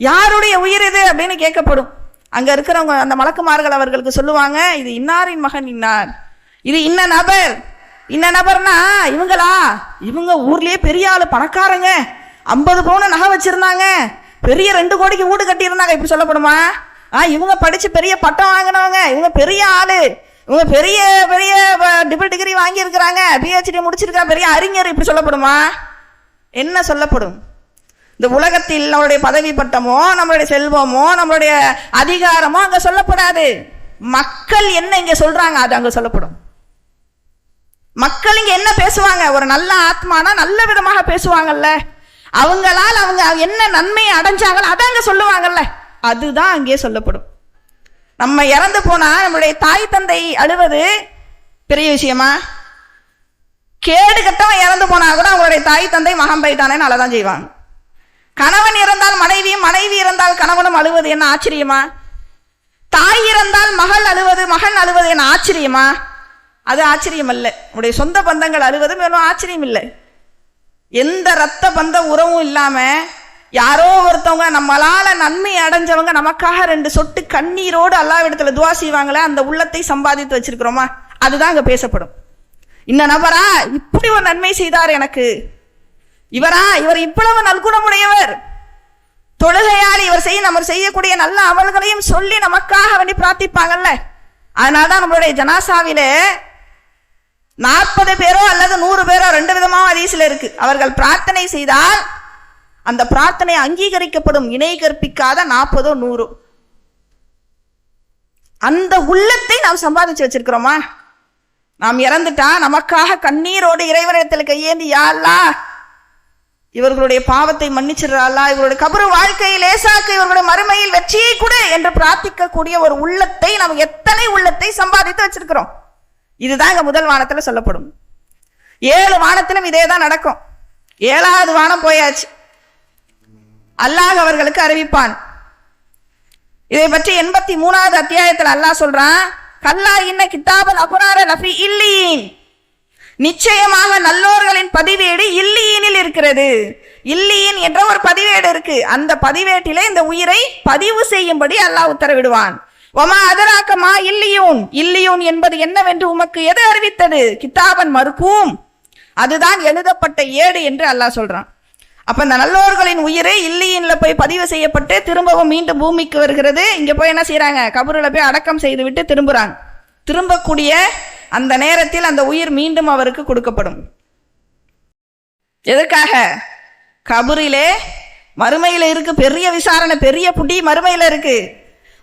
யாருடைய உயிர் இது அப்படின்னு கேட்கப்படும். அங்க இருக்கிறவங்க அந்த மலக்குமார்கள் அவர்களுக்கு சொல்லுவாங்க, இது இன்னாரின் மகன் இன்னார், இது இன்ன நபர். இன்ன நபர்னா இவங்களா, இவங்க ஊர்லயே பெரிய ஆளு, பணக்காரங்க, 50 பவுன் நகை வச்சிருந்தாங்க, பெரிய 2 கோடிக்கு வீடு கட்டி இருந்தாங்க, இப்படி சொல்லப்படுமா? இவங்க படிச்சு பெரிய பட்டம் வாங்கினவங்க, இவங்க பெரிய ஆளு, இவங்க பெரிய பெரிய டிபிள் டிகிரி வாங்கி இருக்கிறாங்க, PhD முடிச்சிருக்காங்க, பெரிய அறிஞர், இப்படி சொல்லப்படுமா? என்ன சொல்லப்படும்? இந்த உலகத்தில் நம்மளுடைய பதவி பட்டமோ, நம்மளுடைய செல்வமோ, நம்மளுடைய அதிகாரமோ அங்க சொல்லப்படாது. மக்கள் என்ன இங்க சொல்றாங்க அது அங்க சொல்லப்படும். மக்கள் இங்க என்ன பேசுவாங்க? ஒரு நல்ல ஆத்மானா நல்ல விதமாக பேசுவாங்கல்ல, அவங்களால் அவங்க என்ன நன்மையை அடைஞ்சாங்களோ அதை அங்க சொல்லுவாங்கல்ல, அதுதான் அங்கே சொல்லப்படும். நம்ம இறந்து போனா நம்மளுடைய தாய் தந்தை அழுவது பெரிய விஷயமா? கேடு கட்டவன் இறந்து போனா கூட அவங்களுடைய தாய் தந்தை மகன் போயிட்டானேன்னு அழதான் செய்வாங்க. கணவன் இறந்தால் மனைவியும், மனைவி இறந்தால் கணவனும் அழுவது என்ன ஆச்சரியமா? தாய் இறந்தால் மகள் அழுவது, மகன் அழுவது என்ன ஆச்சரியமா? அது ஆச்சரியம் அல்ல. நம்முடைய சொந்த பந்தங்கள் அழுவது மேலும் ஆச்சரியம் இல்லை. எந்த ரத்த பந்த உறவும் இல்லாம யாரோ ஒருத்தவங்க நம்மளால நன்மை அடைஞ்சவங்க நமக்காக 2 சொட்டு கண்ணீரோடு அல்லாஹ்விடத்துல துஆ செய்வாங்களே, அந்த உள்ளத்தை சம்பாதித்து வச்சிருக்கிறோமா? அதுதான் அங்க பேசப்படும். இந்த நபரா இப்படி ஒரு நன்மை செய்தார் எனக்கு, இவர் இவ்வளவு நற்குணமுடையவர், தொழுகையால் இவர் நம்ம செய்யக்கூடிய நல்ல அமல்களையும் சொல்லி நமக்காக வேண்டி பிரார்த்திப்பாங்கல்ல. அதனாலதான் நம்மளுடைய ஜனாசாவிலே 40 பேரோ அல்லது 100 பேரோ 2 விதமாக ஹதீஸ்ல இருக்கு. அவர்கள் பிரார்த்தனை செய்தால் அந்த பிரார்த்தனை அங்கீகரிக்கப்படும். இணை கற்பிக்காத 40 100. அந்த உள்ளத்தை நாம் சம்பாதிச்சு வச்சிருக்கிறோமா? நாம் இறந்துட்டா நமக்காக கண்ணீரோடு இறைவனிடத்தில் கையேந்தி, யா அல்லாஹ் இவர்களுடைய பாவத்தை மன்னிச்சிடுறா அல்லாஹ், இவருடைய கபரு வாழ்க்கையை லேசாக்க, இவர்களுடைய மறுமையில் வெற்றியை கொடு என்று பிரார்த்திக்கக்கூடிய ஒரு உள்ளத்தை நாம் எத்தனை உள்ளத்தை சம்பாதித்து வச்சிருக்கிறோம். இதுதான் இங்க முதல் வானத்துல சொல்லப்படும். 7 வானத்திலும் இதே தான் நடக்கும். 7வது வானம் போயாச்சு, அல்லாஹ் அவர்களுக்கு அறிவிப்பான். இதை பற்றி 83வது அத்தியாயத்தில் அல்லாஹ் சொல்றான், கல்லா இன்ன கித்தாபல் அபரார லஃபி இல்லீன், நிச்சயமாக நல்லோர்களின் பதிவேடு இல்லீனில் இருக்கிறது. இல்லீன் என்ற ஒரு பதிவேடு இருக்கு, அந்த பதிவேட்டிலே இந்த உயிரை பதிவு செய்யும்படி அல்லாஹ் உத்தரவிடுவான். வமா அதராக்கமா இல்லியூன், இல்லியூன் என்பது என்னவென்று உமக்கு எது அறிவித்தது? கித்தாபன் மர்கூம், அதுதான் எழுதப்பட்ட ஏடு என்று அல்லாஹ் சொல்றான். அப்ப இந்த நல்லோர்களின் உயிரை இல்லியின்ல போய் பதிவு செய்யப்பட்டு திரும்பவும் மீண்டும் பூமிக்கு வருகிறது. இங்க போய் என்ன செய்யறாங்க? கபருல போய் அடக்கம் செய்து விட்டு திரும்புறாங்க. திரும்பக்கூடிய அந்த நேரத்தில் அந்த உயிர் மீண்டும் அவருக்கு கொடுக்கப்படும். எதற்காக? கபரிலே மறுமையில இருக்கு பெரிய விசாரணை, பெரிய புடி மறுமையில இருக்கு.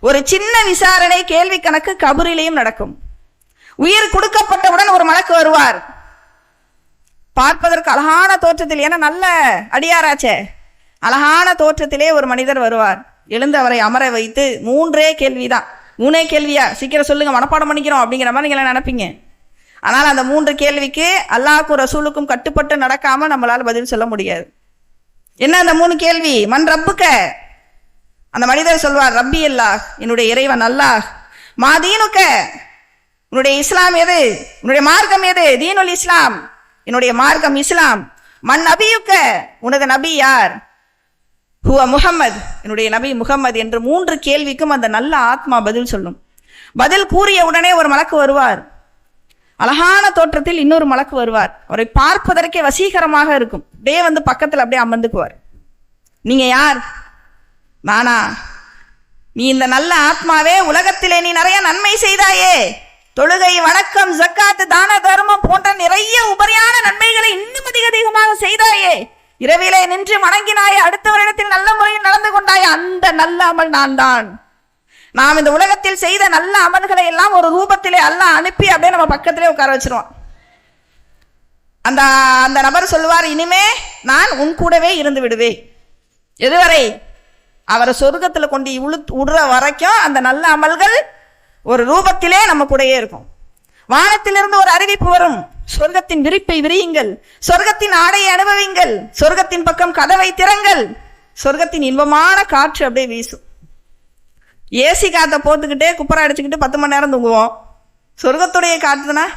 ஒரு சின்ன விசாரணை கேள்வி கணக்கு கபரிலேயும் நடக்கும். உயிர் கொடுக்கப்பட்டவுடன் ஒரு மலக்கு வருவார், பார்ப்பதற்கு அழகான தோற்றத்தில், ஏன்னா நல்ல அடியாராச்சே, அழகான தோற்றத்திலே ஒரு மனிதர் வருவார். எழுந்து அவரை அமர வைத்து 3 கேள்விதான். 3 கேள்வியா? சீக்கிரம் சொல்லுங்க, மனப்பாடம் பண்ணிக்கிறோம் அப்படிங்கிற மாதிரி நீங்க நினைப்பீங்க. ஆனால் அந்த 3 கேள்விக்கு அல்லாஹ்வுக்கும் ரசூலுக்கும் கட்டுப்பட்டு நடக்காம நம்மளால பதில் சொல்ல முடியாது. என்ன அந்த 3 கேள்வி? மன் ரப்புக்க, அந்த மனிதர் சொல்வார், ரப்பி அல்லாஹ், என்னுடைய இறைவன் அல்லாஹ். மா தீனுக்க, உன்னுடைய இஸ்லாம் எது? உன்னுடைய மார்க்கம் எது? தீனுல் இஸ்லாம், என்னுடைய மார்க்கம் இஸ்லாம். மன் நபியுக்க, உனது நபி யார்? ஹுவ முஹம்மது, என்னுடைய நபி முஹம்மது என்று 3 கேள்விக்கும் அந்த நல்ல ஆத்மா பதில் சொல்லும். பதில் கூறிய உடனே ஒரு மலக்கு வருவார், அழகான தோற்றத்தில் இன்னொரு மலக்கு வருவார். அவரை பார்ப்பதற்கே வசீகரமாக இருக்கும். அப்படியே வந்து பக்கத்தில் அப்படியே அமர்ந்துக்குவார். நீங்க யார்? நானா? நீ இந்த நல்ல ஆத்மாவே, உலகத்திலே நீ நிறைய நன்மை செய்தாயே, தொழுகை, வணக்கம், ஜக்காத்து, தான தர்மம் போன்ற நிறைய உபரியான நன்மைகளை இன்னும் அதிகமாக செய்தாயே, இரவிலே நின்று வணங்கினாயே, அடுத்தவரிடத்தில் நல்ல முறையில் நடந்து கொண்டாயே, அந்த நல்ல அமல் நான் தான். நாம் இந்த உலகத்தில் செய்த நல்ல அமல்களை எல்லாம் ஒரு ரூபத்திலே அல்லாஹ் அனுப்பி அப்படியே நம்ம பக்கத்திலே உட்கார வச்சிருவான். அந்த அந்த நபர் சொல்லுவார், இனிமே நான் உன் கூடவே இருந்து விடுவேன். எதுவரை? அவரை சொர்க்கத்துல கொண்டு விடுற வரைக்கும் அந்த நல்ல அமல்கள் ஒரு ரூபத்திலே நம்ம கூடயே இருக்கும். வானத்திலிருந்து ஒரு அறிவிப்பு வரும், சொர்க்கத்தின் விரிப்பை விரியுங்கள், சொர்க்கத்தின் ஆடையை அனுபவிங்கள், சொர்க்கத்தின் பக்கம் கதவை திறங்கள். சொர்க்கத்தின் இன்பமான காற்று அப்படியே வீசும். ஏசி காத்த போட்டுக்கிட்டே குப்பரை அடிச்சுக்கிட்டு 10 மணி நேரம் தூங்குவோம். சொர்க்கத்துடைய காற்றுனா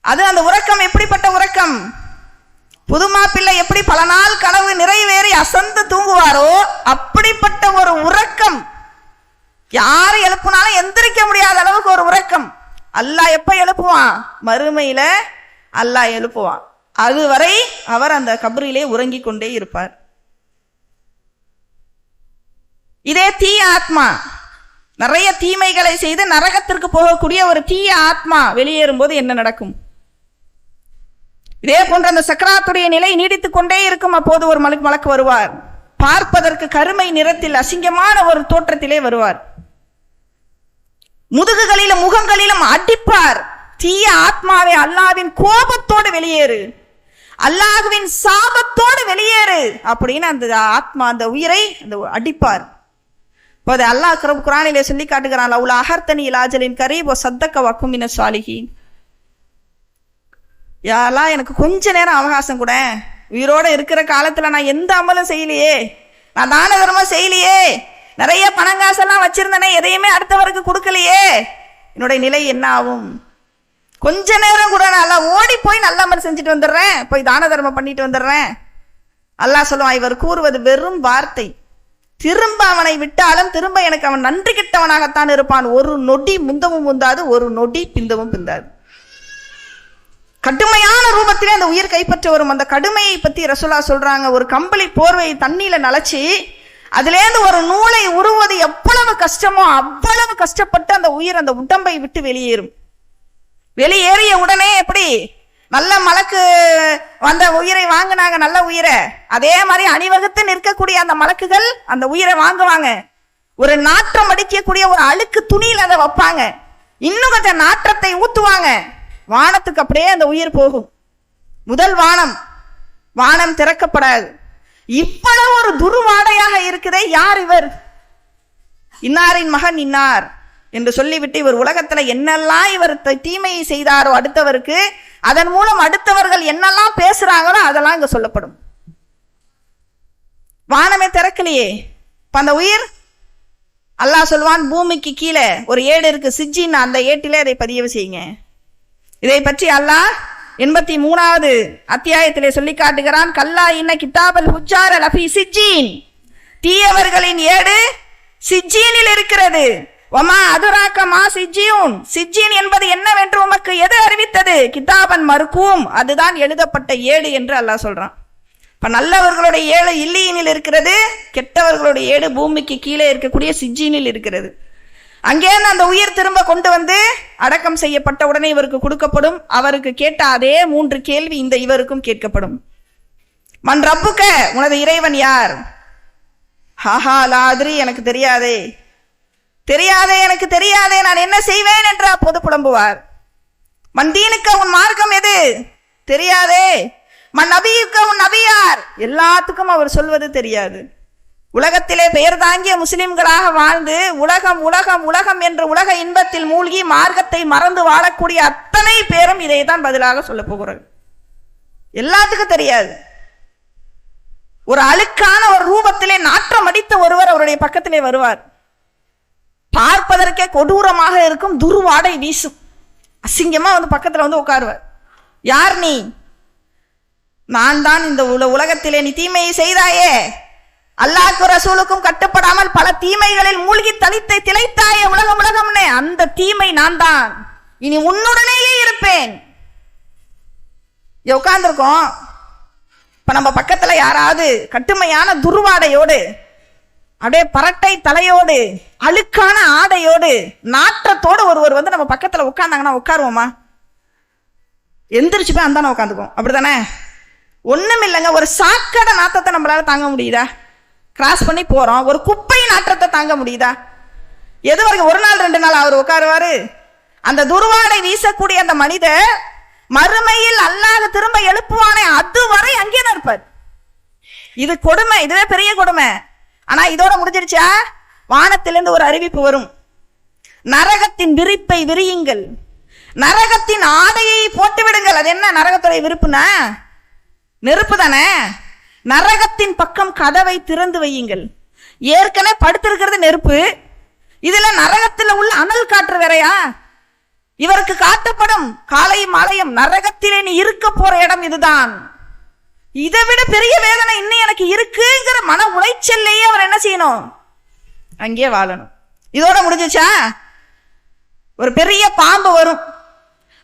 அது அந்த உறக்கம் எப்படிப்பட்ட உறக்கம்? புது மாப்பிள்ளை எப்படி பல நாள் கனவு நிறைவேறி அசந்து தூங்குவாரோ அப்படிப்பட்ட ஒரு உறக்கம், யாரு எழுப்புனாலும் எந்திரிக்க முடியாத அளவுக்கு ஒரு உறக்கம். அல்லாஹ் எப்ப எழுப்புவான்? மறுமையில அல்லாஹ் எழுப்புவான். அதுவரை அவர் அந்த கபரிலே உறங்கிக் கொண்டே இருப்பார். இதே தீய ஆத்மா, நிறைய தீமைகளை செய்து நரகத்திற்கு போகக்கூடிய ஒரு தீய ஆத்மா வெளியேறும் போது என்ன நடக்கும்? இதே போன்ற அந்த சக்கராத்துடைய நிலை நீடித்துக் கொண்டே இருக்கும். அப்போது ஒரு மலக்கு வருவார். பார்ப்பதற்கு கருமை நிறத்தில் அசிங்கமான ஒரு தோற்றத்திலே வருவார். முதுகுகளிலும் முகங்களிலும் அடிப்பார். தீய ஆத்மாவை அல்லாஹ்வின் கோபத்தோடு வெளியேறு, அல்லாஹ்வின் சாபத்தோடு வெளியேறு அப்படின்னு அந்த ஆத்மா, அந்த உயிரை அடிப்பார். அல்லாஹ் குர்ஆனிலே சொல்லி காட்டுகிறான், லவ்லா அஹர்தனி இலா அஜலின் கரீப் வஸத்தக வகும் மின ஸாலிஹீன். யா அல்லாஹ், எனக்கு கொஞ்ச நேரம் அவகாசம் கூட, உயிரோட இருக்கிற காலத்துல நான் எந்த அமலும் செய்யலையே, நான் தான தர்மம் செய்யலையே, நிறைய பணங்காசெல்லாம் வச்சிருந்தனே, எதையுமே அடுத்தவருக்கு கொடுக்கலையே, என்னுடைய நிலை என்ன ஆகும்? கொஞ்ச நேரம் கூட நான் ஓடி போய் நல்ல அமல் செஞ்சுட்டு வந்துடுறேன், போய் தான தர்மம் பண்ணிட்டு வந்துடுறேன். அல்லாஹ் சொல்லுவான், இவர் கூறுவது வெறும் வார்த்தை. திரும்ப அவனை விட்டாலும் திரும்ப எனக்கு அவன் நன்றி கிட்டவனாகத்தான் இருப்பான். ஒரு நொடி முந்தமும் முந்தாது, ஒரு நொடி பிந்தமும் பிந்தாது. கடுமையான ரூபத்திலே அந்த உயிர் கைப்பற்ற வரும். அந்த கடுமையை பத்தி ரசூலுல்லாஹ் சொல்றாங்க, ஒரு கம்பளி போர்வையை தண்ணியில நனைச்சி அதுலேருந்து ஒரு நூலை உருவது எவ்வளவு கஷ்டமோ அவ்வளவு கஷ்டப்பட்டு அந்த உயிர் அந்த உடம்பை விட்டு வெளியேறும். வெளியேறிய உடனே எப்படி நல்ல மலக்கு வந்த உயிரை வாங்கினாங்க, நல்ல உயிரை, அதே மாதிரி அணிவகுத்து நிற்கக்கூடிய அந்த மலக்குகள் அந்த உயிரை வாங்குவாங்க. ஒரு நாற்றம் அடிக்கக்கூடிய ஒரு அழுக்கு துணியில் அதை வைப்பாங்க, இன்னும் கொஞ்சம் நாற்றத்தை ஊத்துவாங்க, வானத்துக்கு அப்படியே அந்த உயிர் போகும். முதல் வானம் திறக்கப்படாது. இவ்வளவு ஒரு துர்வாடையாக இருக்குதே, யார் இவர்? இன்னாரின் மகன் இன்னார் என்று சொல்லிவிட்டு இவர் உலகத்துல என்னெல்லாம் இவர் தீமையை செய்தாரோ அடுத்தவருக்கு, அதன் மூலம் அடுத்தவர்கள் என்னெல்லாம் பேசுறாங்களோ அதெல்லாம் இங்க சொல்லப்படும். வானமே திறக்கலையே, அந்த உயிர் அல்லாஹ் சொல்வான், பூமிக்கு கீழே ஒரு ஏடு இருக்கு, சிஜ்ஜின், அந்த ஏட்டிலே அதை பதிவு செய்யுங்க. இதை பற்றி அல்லாஹ் 83வது அத்தியாயத்திலே சொல்லி காட்டுகிறான், கல்லா இன்ன கிதாபல் ஹுஜ்ஜார லஃபி சிஜ்ஜீன், தீயவர்களின் ஏடு சிஜ்ஜீனில் இருக்கிறது. வமா அதுராக்க மா சிஜ்ஜீன், சிஜ்ஜீன் என்பது என்னவென்று உமக்கு எது அறிவித்தது? கிதாபன் மர்கூம், அதுதான் எழுதப்பட்ட ஏடு என்று அல்லாஹ் சொல்றான். இப்ப நல்லவர்களுடைய ஏடு இல்லியினில் இருக்கிறது, கெட்டவர்களுடைய ஏடு பூமிக்கு கீழே இருக்கக்கூடிய சிஜ்ஜீனில் இருக்கிறது. அங்கேருந்து அந்த உயிர் திரும்ப கொண்டு வந்து அடக்கம் செய்யப்பட்ட உடனே இவருக்கு கொடுக்கப்படும். அவருக்கு கேட்ட அதே 3 கேள்வி இந்த இவருக்கும் கேட்கப்படும். மன் ரப்புக்க, உனது இறைவன் யார்? ஹாஹா லாத்ரி, எனக்கு தெரியாதே, எனக்கு தெரியாதே, நான் என்ன செய்வேன் என்று அப்போது புலம்புவார். மன் தீனுக்க, உன் மார்க்கம் எது? தெரியாதே. மன் நபியுக்க, உன் நபியார்? எல்லாத்துக்கும் அவர் சொல்வது தெரியாது. உலகத்திலே பெயர் தாங்கிய முஸ்லிம்களாக வாழ்ந்து உலகம் உலகம் உலகம் என்ற உலக இன்பத்தில் மூழ்கி மார்க்கத்தை மறந்து வாழக்கூடிய அத்தனை பேரும் இதை தான் பதிலாக சொல்ல போகிறார். எல்லாத்துக்கும் தெரியாது. ஒரு அழுக்கான ஒரு ரூபத்திலே நாற்றம் அடித்த ஒருவர் அவருடைய பக்கத்திலே வருவார். பார்ப்பதற்கே கொடூரமாக இருக்கும், துர்வாடை வீசும், அசிங்கமா வந்து பக்கத்துல வந்து உட்காருவார். யார் நீ? நான் தான் இந்த உலகத்திலே நீ தீமையை செய்தாயே, அல்லாஹ்வுக்கும் ரசூலுக்கும் கட்டுப்படாமல் பல தீமைகளில் மூழ்கி திளைத்தாயே, உலகம்னே, அந்த தீமை நான் தான், இனி உன்னுடனேயே இருப்பேன். உட்கார்ந்துருக்கோம். இப்ப நம்ம பக்கத்துல யாராவது கட்டுமையான துர்வாடையோடு, அப்படியே பரட்டை தலையோடு, அழுக்கான ஆடையோடு, நாற்றத்தோடு ஒருவர் வந்து நம்ம பக்கத்துல உட்கார்ந்தாங்கன்னா உட்காருவோமா? எந்திரிச்சு போய் அந்தானே உட்காந்துக்குவோம், அப்படித்தானே? ஒண்ணும் இல்லைங்க, ஒரு சாக்கடை நாற்றத்தை நம்மளால தாங்க முடியுதா? கிராஸ் பண்ணி போறோம், ஒரு குப்பை நாற்றத்தை தாங்க முடியுதா? எது வரைக்கும்? 1 நாள் 2 நாள் அவர் உட்காருவாரு? அந்த துர்வாடை வீசக்கூடிய அந்த மனிதர் மறுமையில் அல்லாஹ் திரும்ப எழுப்புவானே, அதுவரை அங்கேதான் இருப்பார். இது கொடுமை, இதுவே பெரிய கொடுமை. ஆனா இதோட முடிஞ்சிருச்சா? வானத்திலிருந்து ஒரு அறிவிப்பு வரும், நரகத்தின் விரிப்பை விரியுங்கள், நரகத்தின் ஆடையை போட்டு விடுங்கள். அது என்ன நரகத்துடைய விருப்புனா? நெருப்பு தானே. நரகத்தின் பக்கம் கதவை திறந்து வையுங்கள். ஏற்கனவே படுத்திருக்கிறது நெருப்பு, இதுல நரகத்தில் உள்ள அனல் காற்று வேறையா? இவருக்கு காட்டப்படும் காலை மாலையும், நரகத்திலே நீ இருக்க போற இடம் இதுதான், இதை விட பெரிய வேதனை இன்னும் எனக்கு இருக்குங்கிற மன உளைச்சல்லையே அவர் என்ன செய்யணும்? அங்கேயே வாழணும். இதோட முடிஞ்சுச்சா? ஒரு பெரிய பாம்பு வரும்.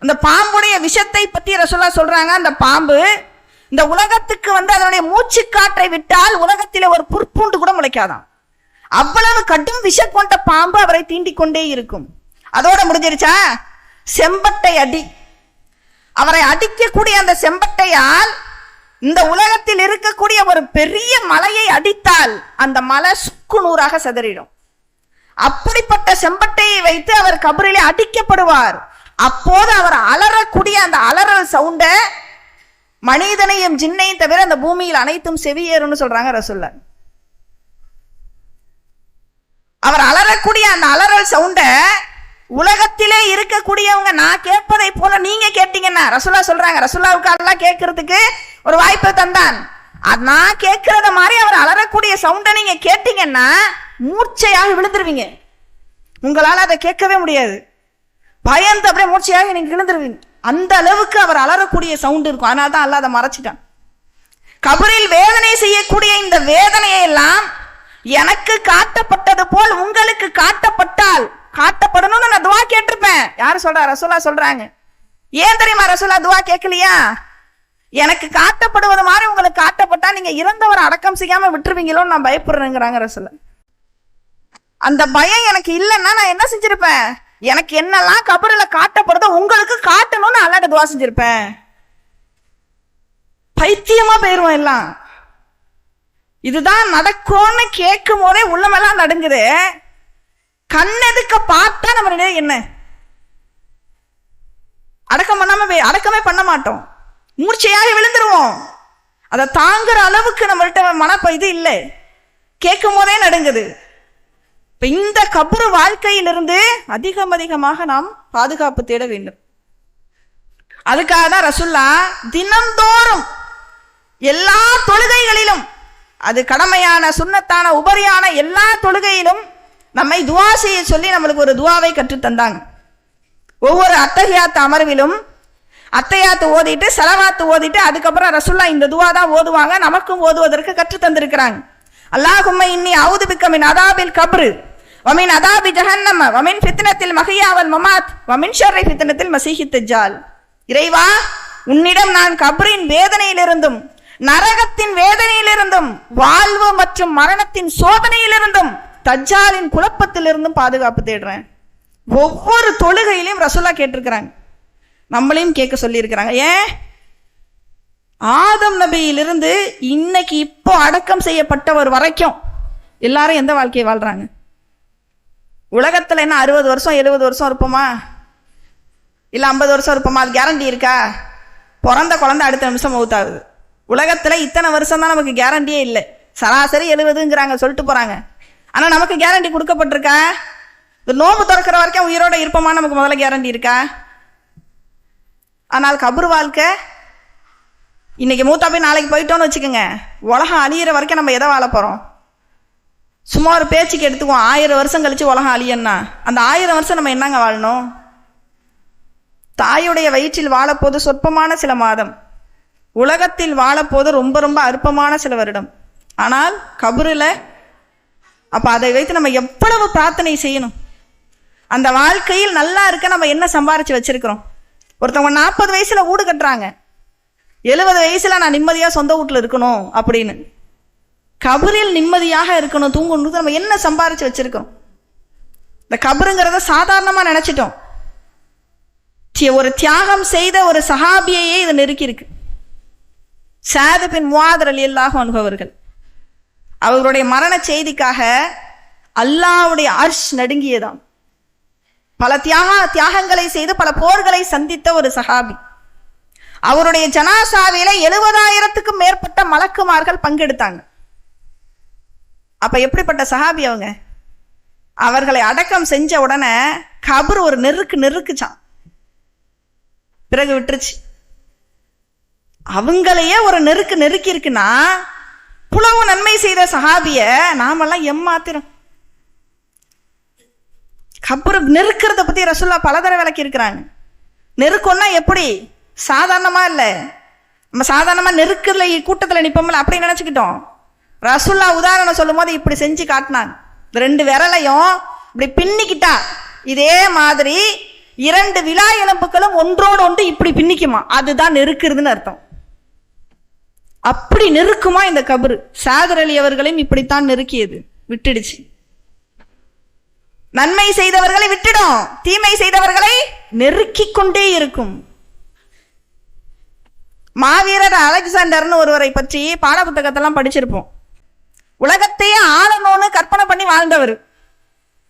அந்த பாம்புடைய விஷத்தை பத்தி ரசூலுல்லாஹ் சொல்றாங்க. அந்த பாம்பு இந்த உலகத்துக்கு அதனுடைய மூச்சு காற்றை விட்டால் உலகத்திலே ஒரு புற்பூண்டு கூட முளைக்காதான். அவ்வளவு கடும் விஷம் கொண்ட பாம்பு அவரை தீண்டிக் கொண்டே இருக்கும். அதோட முடிஞ்சிருச்சா? செம்பட்டை அடி. அவரை அடிக்கக்கூடிய அந்த செம்பட்டையால் இந்த உலகத்தில் இருக்கக்கூடிய ஒரு பெரிய மலையை அடித்தால் அந்த மலை சுக்கு நூறாக சிதறிடும். அப்படிப்பட்ட செம்பட்டையை வைத்து அவர் கபரிலே அடிக்கப்படுவார். அப்போது அவர் அலறக்கூடிய அந்த அலறல் சவுண்ட மனிதனையும் ஜின்னையும் தவிர அந்த பூமியில் அனைத்தும் செவியேறும்னு சொல்றாங்க ரசூலுல்லாஹ். அவர் அலறக்கூடிய அந்த அலறல் சவுண்ட உலகத்திலே இருக்கக்கூடியவங்க நான் கேட்பதை போல நீங்க கேட்டீங்கன்னா, ரசூலுல்லாஹ் சொல்றாங்க, ரசூலுல்லாஹ்வுக்கு அல்லாஹ் கேட்கறதுக்கு ஒரு வாய்ப்பை தந்தான். நான் கேட்கறத மாதிரி அவர் அலறக்கூடிய சவுண்ட நீங்க கேட்டீங்கன்னா மூர்ச்சையாக விழுந்துருவீங்க. உங்களால அதை கேட்கவே முடியாது. பயந்து அப்படியே மூர்ச்சையாக நீங்க விழுந்துருவீங்க. அந்த அளவுக்கு அவர் அலறக்கூடிய சவுண்ட் இருக்கும். அதனால தான் அல்லாஹ் அதை மறைச்சிட்டான். கபரில் வேதனை செய்யக்கூடிய இந்த வேதனையை எல்லாம் எனக்கு காட்டப்பட்டது போல் உங்களுக்கு காட்டப்பட்டால் காட்டப்படணும்னு நான் துவா கேட்டிருப்பேன். யாரு சொல்றா? ரசூலுல்லாஹ் சொல்றாங்க. ஏன் தெரியுமா ரசூலுல்லாஹ் துவா கேட்கலையா? எனக்கு காட்டப்படுவது மாதிரி உங்களுக்கு காட்டப்பட்டா நீங்க இறந்தவரை அடக்கம் செய்யாம விட்டுருவீங்களோன்னு நான் பயப்படுறேங்கிறாங்க ரசூலுல்லாஹ். அந்த பயம் எனக்கு இல்லைன்னா நான் என்ன செஞ்சிருப்பேன்? எனக்கு என்னெல்லாம் கபரில காட்டப்படுதோ உங்களுக்கு காட்டணும்னு அல்லாஹ்ட்ட துவா செஞ்சிருப்பேன். பைத்தியமா போயிருவோம் எல்லாம். இதுதான் நடக்கும்னு கேட்கும் போதே உள்ளமெல்லாம் நடுங்குது. கண்ணெதுக்க பார்த்தா நம்ம என்ன அடக்கம் பண்ணாம அடக்கமே பண்ண மாட்டோம். மூர்ச்சையாக விழுந்துருவோம். அதை தாங்குற அளவுக்கு நம்மள்கிட்ட இது இல்லை. கேட்கும் போதே நடுங்குது. இப்ப இந்த கபரு வாழ்க்கையிலிருந்து அதிகமாக நாம் பாதுகாப்பு தேட வேண்டும். அதுக்காக தான் ரசூலுல்லாஹ் தினந்தோறும் எல்லா தொழுகைகளிலும், அது கடமையான சுன்னத்தான உபரியான எல்லா தொழுகையிலும் நம்மை துவா செய்ய சொல்லி நம்மளுக்கு ஒரு துவாவை கற்று தந்தாங்க. ஒவ்வொரு அத்தஹியாத்து அமர்விலும் அத்தஹியாத்து ஓதிட்டு ஸலவாத்து ஓதிட்டு அதுக்கப்புறம் ரசூலுல்லாஹ் இந்த துவா தான் ஓதுவாங்க. நமக்கும் ஓதுவதற்கு கற்று தந்திருக்கிறாங்க. அல்லாஹும்ம இன்னி அஊது பிக்க மின் அதாபில் கப்ர் வ மின் அதாபி ஜஹன்னம வ மின் ஃபித்னத்தில் மஹ்யா வல் மமாத் வ மின் ஷர்ரி ஃபித்னத்தில் மஸீஹித் தஜ்ஜால். இறைவா, உன்னிடம் நான் கப்ரின் வேதனையிலிருந்தும் நரகத்தின் வேதனையிலிருந்தும் வாழ்வு மற்றும் மரணத்தின் சோதனையிலிருந்தும் தஜ்ஜாலின் குழப்பத்திலிருந்தும் பாதுகாப்பு தேடுறேன். ஒவ்வொரு தொழுகையிலையும் ரசூலுல்லாஹ் கேட்டிருக்கிறாங்க. நம்மளையும் கேட்க சொல்லி இருக்கிறாங்க. ஏன்? ஆதம் நபியிலிருந்து இன்னைக்கு இப்போ அடக்கம் செய்யப்பட்டவர் வரைக்கும் எல்லாரும் எந்த வாழ்க்கையை வாழ்றாங்க? உலகத்துல என்ன 60 வருஷம் 70 வருஷம் இருப்போமா? இல்ல 50 வருஷம் இருப்போமா? அது கேரண்டி இருக்கா? பிறந்த குழந்தை அடுத்த நிமிஷம் மௌத்தாகுது. உலகத்துல இத்தனை வருஷம் தான் நமக்கு கேரண்டியே இல்லை. சராசரி 70ங்கிறாங்க, சொல்லிட்டு போறாங்க. ஆனா நமக்கு கேரண்டி கொடுக்கப்பட்டிருக்கா? இந்த நோம்பு திறக்கிற வரைக்கும் உயிரோட இருப்போமா? நமக்கு முதல்ல கேரண்டி இருக்கா? ஆனால் கபர் வாழ்க்கை இன்னைக்கு மூத்தா போய் நாளைக்கு போயிட்டோன்னு வச்சுக்கோங்க, உலகம் அழியிற வரைக்கும் நம்ம எதை வாழ போறோம்? சும்மா ஒரு பேச்சுக்கு எடுத்துக்குவோம், 1000 வருஷம் கழிச்சு உலகம் அழியன்னா அந்த 1000 வருஷம் நம்ம என்னங்க வாழணும்? தாயுடைய வயிற்றில் வாழப்போது சொற்பமான சில மாதம், உலகத்தில் வாழப்போது ரொம்ப ரொம்ப அற்பமான சில வருடம். ஆனால் கபருல அப்ப அதை வைத்து நம்ம எவ்வளவு பிரார்த்தனை செய்யணும். அந்த வாழ்க்கையில் நல்லா இருக்க நம்ம என்ன சம்பாரிச்சு வச்சிருக்கிறோம்? ஒருத்தவங்க 40 வயசுல வீடு கட்டுறாங்க, 70 வயசுல நான் நிம்மதியா சொந்த வீட்டுல இருக்கணும் அப்படின்னு. கபரில் நிம்மதியாக இருக்கணும், தூங்கணும், நம்ம என்ன சம்பாரிச்சு வச்சிருக்கோம்? இந்த கபருங்கிறத சாதாரணமா நினைச்சிட்டோம். ஒரு தியாகம் செய்த ஒரு சஹாபியையே இது நெருக்கி இருக்கு. ஸஅத் பின் முஆத் ரலியல்லாஹு அன்ஹு அவர்கள், அவர்களுடைய மரண செய்திக்காக அல்லாஹ்வுடைய அர்ஷ் நடுங்கியதாம். பல தியாகங்களை செய்து பல போர்களை சந்தித்த ஒரு சஹாபி. அவருடைய ஜனாசாவில 70,000க்கும் மேற்பட்ட மலக்குமார்கள் பங்கெடுத்தாங்க. அப்ப எப்படிப்பட்ட சஹாபி அவங்க? அவர்களை அடக்கம் செஞ்ச உடனே கபர் ஒரு நெருக்குச்சான், பிறகு விட்டுருச்சு. அவங்களையே ஒரு நெருக்கி இருக்குன்னா புலவு நன்மை செய்த சஹாபிய நாமெல்லாம் எம்மாத்திரம். கபர் நெருக்கிறத பத்தி ரசூலுல்லாஹ் பல தடவை விளக்கி இருக்கிறாங்க. நெருக்கம்னா எப்படி? சாதாரணமா இல்ல, நம்ம சாதாரணமா நெருக்கத்துல கூட்டத்துல நிப்போம்ல அப்படி நினைச்சுக்கிட்டோம். ரசூல்லா உதாரணம் சொல்லும் போது இப்படி செஞ்சு காட்டினாங்க. 2 விரலையும் இப்படி பின்னிக்கிட்டா இதே மாதிரி 2 விலா எலும்புகளும் ஒன்றோடு ஒன்று இப்படி பின்னிக்குமா, அதுதான் நெருக்குறதுன்னு அர்த்தம். அப்படி நெருக்குமா இந்த கபரு. சாதர் அலி அவர்களையும் இப்படித்தான் நெருக்கியது, விட்டுடுச்சு. நன்மை செய்தவர்களை விட்டுடும், தீமை செய்தவர்களை நெருக்கிக் கொண்டே இருக்கும். மாவீரர் அலெக்சாண்டர்னு ஒருவரை பற்றி பாட புத்தகத்தெல்லாம் படிச்சிருப்போம். உலகத்தையே ஆளணும்னு கற்பனை பண்ணி வாழ்ந்தவர்,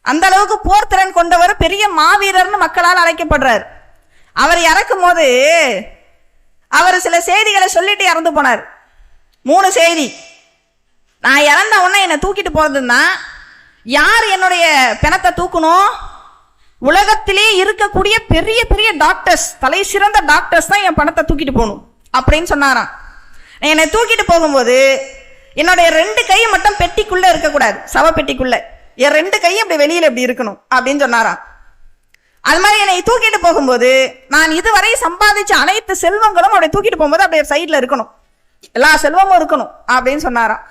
அந்த அளவுக்கு போர்த்திறன் கொண்டவர், பெரிய மாவீரர்னு மக்களால் அழைக்கப்படுறார். அவர் இறக்கும் போது அவர் சில செய்திகளை சொல்லிட்டு இறந்து போனார். 3 செய்தி. நான் இறந்த உடனே என்னை தூக்கிட்டு போறதுன்னா யார் என்னுடைய பிணத்தை தூக்கணும், உலகத்திலே இருக்கக்கூடிய பெரிய பெரிய டாக்டர்ஸ், தலை சிறந்த டாக்டர்ஸ் தான் என் பணத்தை தூக்கிட்டு போகணும் அப்படின்னு சொன்னாராம். என்னை தூக்கிட்டு போகும்போது என்னுடைய 2 கை மட்டும் பெட்டிக்குள்ள இருக்கக்கூடாது, சவ பெட்டிக்குள்ள, என் 2 கையும் இப்படி வெளியில இப்படி இருக்கணும் அப்படின்னு சொன்னாராம். அது மாதிரி என்னை தூக்கிட்டு போகும்போது நான் இதுவரை சம்பாதிச்ச அனைத்து செல்வங்களும் அப்படியே தூக்கிட்டு போகும்போது அப்படியே சைட்ல இருக்கணும், எல்லா செல்வமும் இருக்கணும் அப்படின்னு சொன்னாராம்.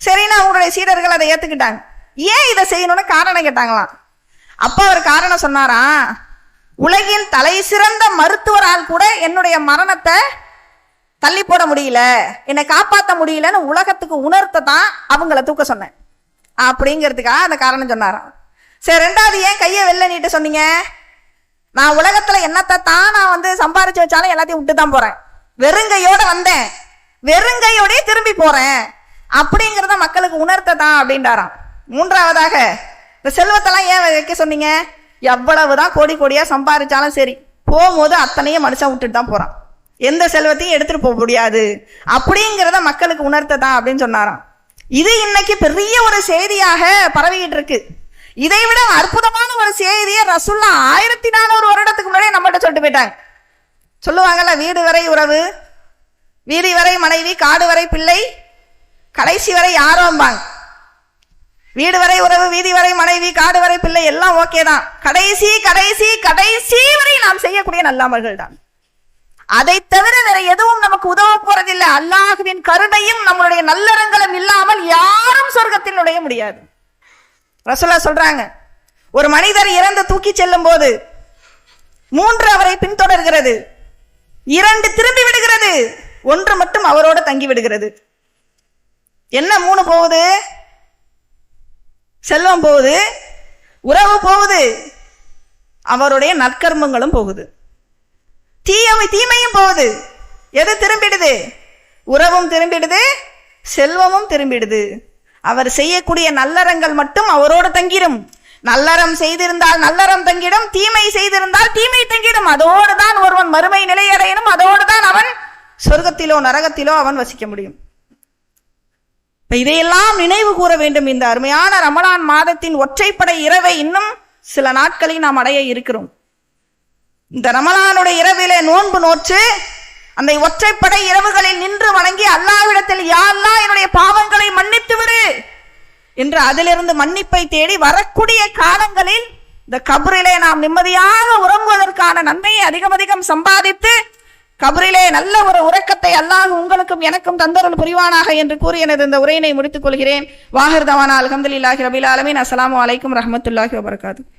சரின்னு அவங்களுடைய சீடர்கள் அதை ஏத்துக்கிட்டாங்க. ஏன் இதை செய்யணும்னு காரணம் கேட்டாங்களாம். அப்ப அவர் காரணம் சொன்னாராம், உலகின் தலை சிறந்த மருத்துவரால் கூட என்னுடைய மரணத்தை தள்ளி போட முடியல, என்னை காப்பாற்ற முடியலன்னு உலகத்துக்கு உணர்த்த தான் அவங்கள தூக்க சொன்னேன் அப்படிங்கிறதுக்காக அந்த காரணம் சொன்னாராம். சரி, 2வது ஏன் கையை வெளில நீட்ட சொன்னீங்க? நான் உலகத்துல என்னத்தை தான் நான் சம்பாரிச்சு வச்சாலும் எல்லாத்தையும் விட்டு தான் போறேன், வெறுங்கையோட வந்தேன், வெறுங்கையோடய திரும்பி போறேன் அப்படிங்கிறத மக்களுக்கு உணர்த்த தான் அப்படின்றாராம். 3வதாக இந்த செல்வத்தெல்லாம் ஏன் வைக்க சொன்னீங்க? எவ்வளவுதான் கோடி கோடியா சம்பாதிச்சாலும் சரி, போகும்போது அத்தனையும் மனுஷன் விட்டுட்டு தான் போறான், எந்த செல்வத்தையும் எடுத்துட்டு போக முடியாது அப்படிங்கிறத மக்களுக்கு உணர்த்ததான் அப்படின்னு சொன்னாராம். இது இன்னைக்கு பெரிய ஒரு செய்தியாக பரவிக்கிட்டு இருக்கு. இதை விட அற்புதமான ஒரு செய்தியை ரசூல்லா 1400 வருடத்துக்கு முன்னாடியே நம்மகிட்ட சொல்லிட்டு போயிட்டாங்க. சொல்லுவாங்கல்ல, வீடு வரை உறவு, வீதி வரை மனைவி, காடு வரை பிள்ளை, கடைசி வரை யாரோம்பாங்க. வீடு வரை உறவு, வீதி வரை மனைவி, காடு வரை பிள்ளை எல்லாம் ஓகே தான், கடைசி கடைசி கடைசி வரை நாம் செய்யக்கூடிய நல்லமல்கள் தான். அதை தவிர வேற எதுவும் நமக்கு உதவ போறதில்லை. அல்லாஹ்வின் கருணையும் நம்மளுடைய நல்லறங்களும் இல்லாமல் யாரும் சொர்க்கத்தில் நுழைய முடியாது. ரசூலா சொல்றாங்க, ஒரு மனிதர் இறந்து தூக்கி செல்லும் போது 3 அவரை பின்தொடர்கிறது, 2 திரும்பி விடுகிறது, 1 மட்டும் அவரோடு தங்கி விடுகிறது. என்ன 3 போகுது? செல்வம் போகுது, உறவு போகுது, அவருடைய நற்கர்மங்களும் போகுது, தீமையும் போகுது. எது திரும்பிடுது? உறவும் திரும்பிடுது, செல்வமும் திரும்பிடுது. அவர் செய்யக்கூடிய நல்லறங்கள் மட்டும் அவரோடு தங்கிடும். நல்லறம் செய்திருந்தால் நல்லறம் தங்கிடும், தீமை செய்திருந்தால் தீமை தங்கிடும். அதோடு தான் ஒருவன் மறுமை நிலையடையணும், அதோடு தான் அவன் சொர்க்கத்திலோ நரகத்திலோ அவன் வசிக்க முடியும். இதையெல்லாம் நினைவு கூற வேண்டும். இந்த அருமையான ரமலான் மாதத்தின் ஒற்றைப்படை இரவை இன்னும் சில நாட்களில் நாம் அடைய இருக்கிறோம். இந்த ரமலானுடைய இரவிலே நோன்பு நோற்று அந்த ஒற்றைப்படை இரவுகளில் நின்று வணங்கி அல்லாஹ்விடத்தில் யா அல்லாஹ் என்னுடைய பாவங்களை மன்னித்து விடு என்று அதிலிருந்து மன்னிப்பை தேடி வரக்கூடிய காலங்களில் இந்த கபரிலே நாம் நிம்மதியாக உறங்குவதற்கான நன்மையை அதிகம் சம்பாதித்து கபரிலே நல்ல ஒரு உறக்கத்தை அல்லாஹ் உங்களுக்கும் எனக்கும் தந்தருள் புரிவானாக என்று கூறி எனது இந்த உரையினை முடித்துக் கொள்கிறேன். வாஹிர் தவானா அல்ஹம்துலில்லாஹி ரபில் ஆலமீன். அஸ்ஸலாமு அலைக்கும் ரஹ்மத்துல்லாஹி வபரகாத்துஹு.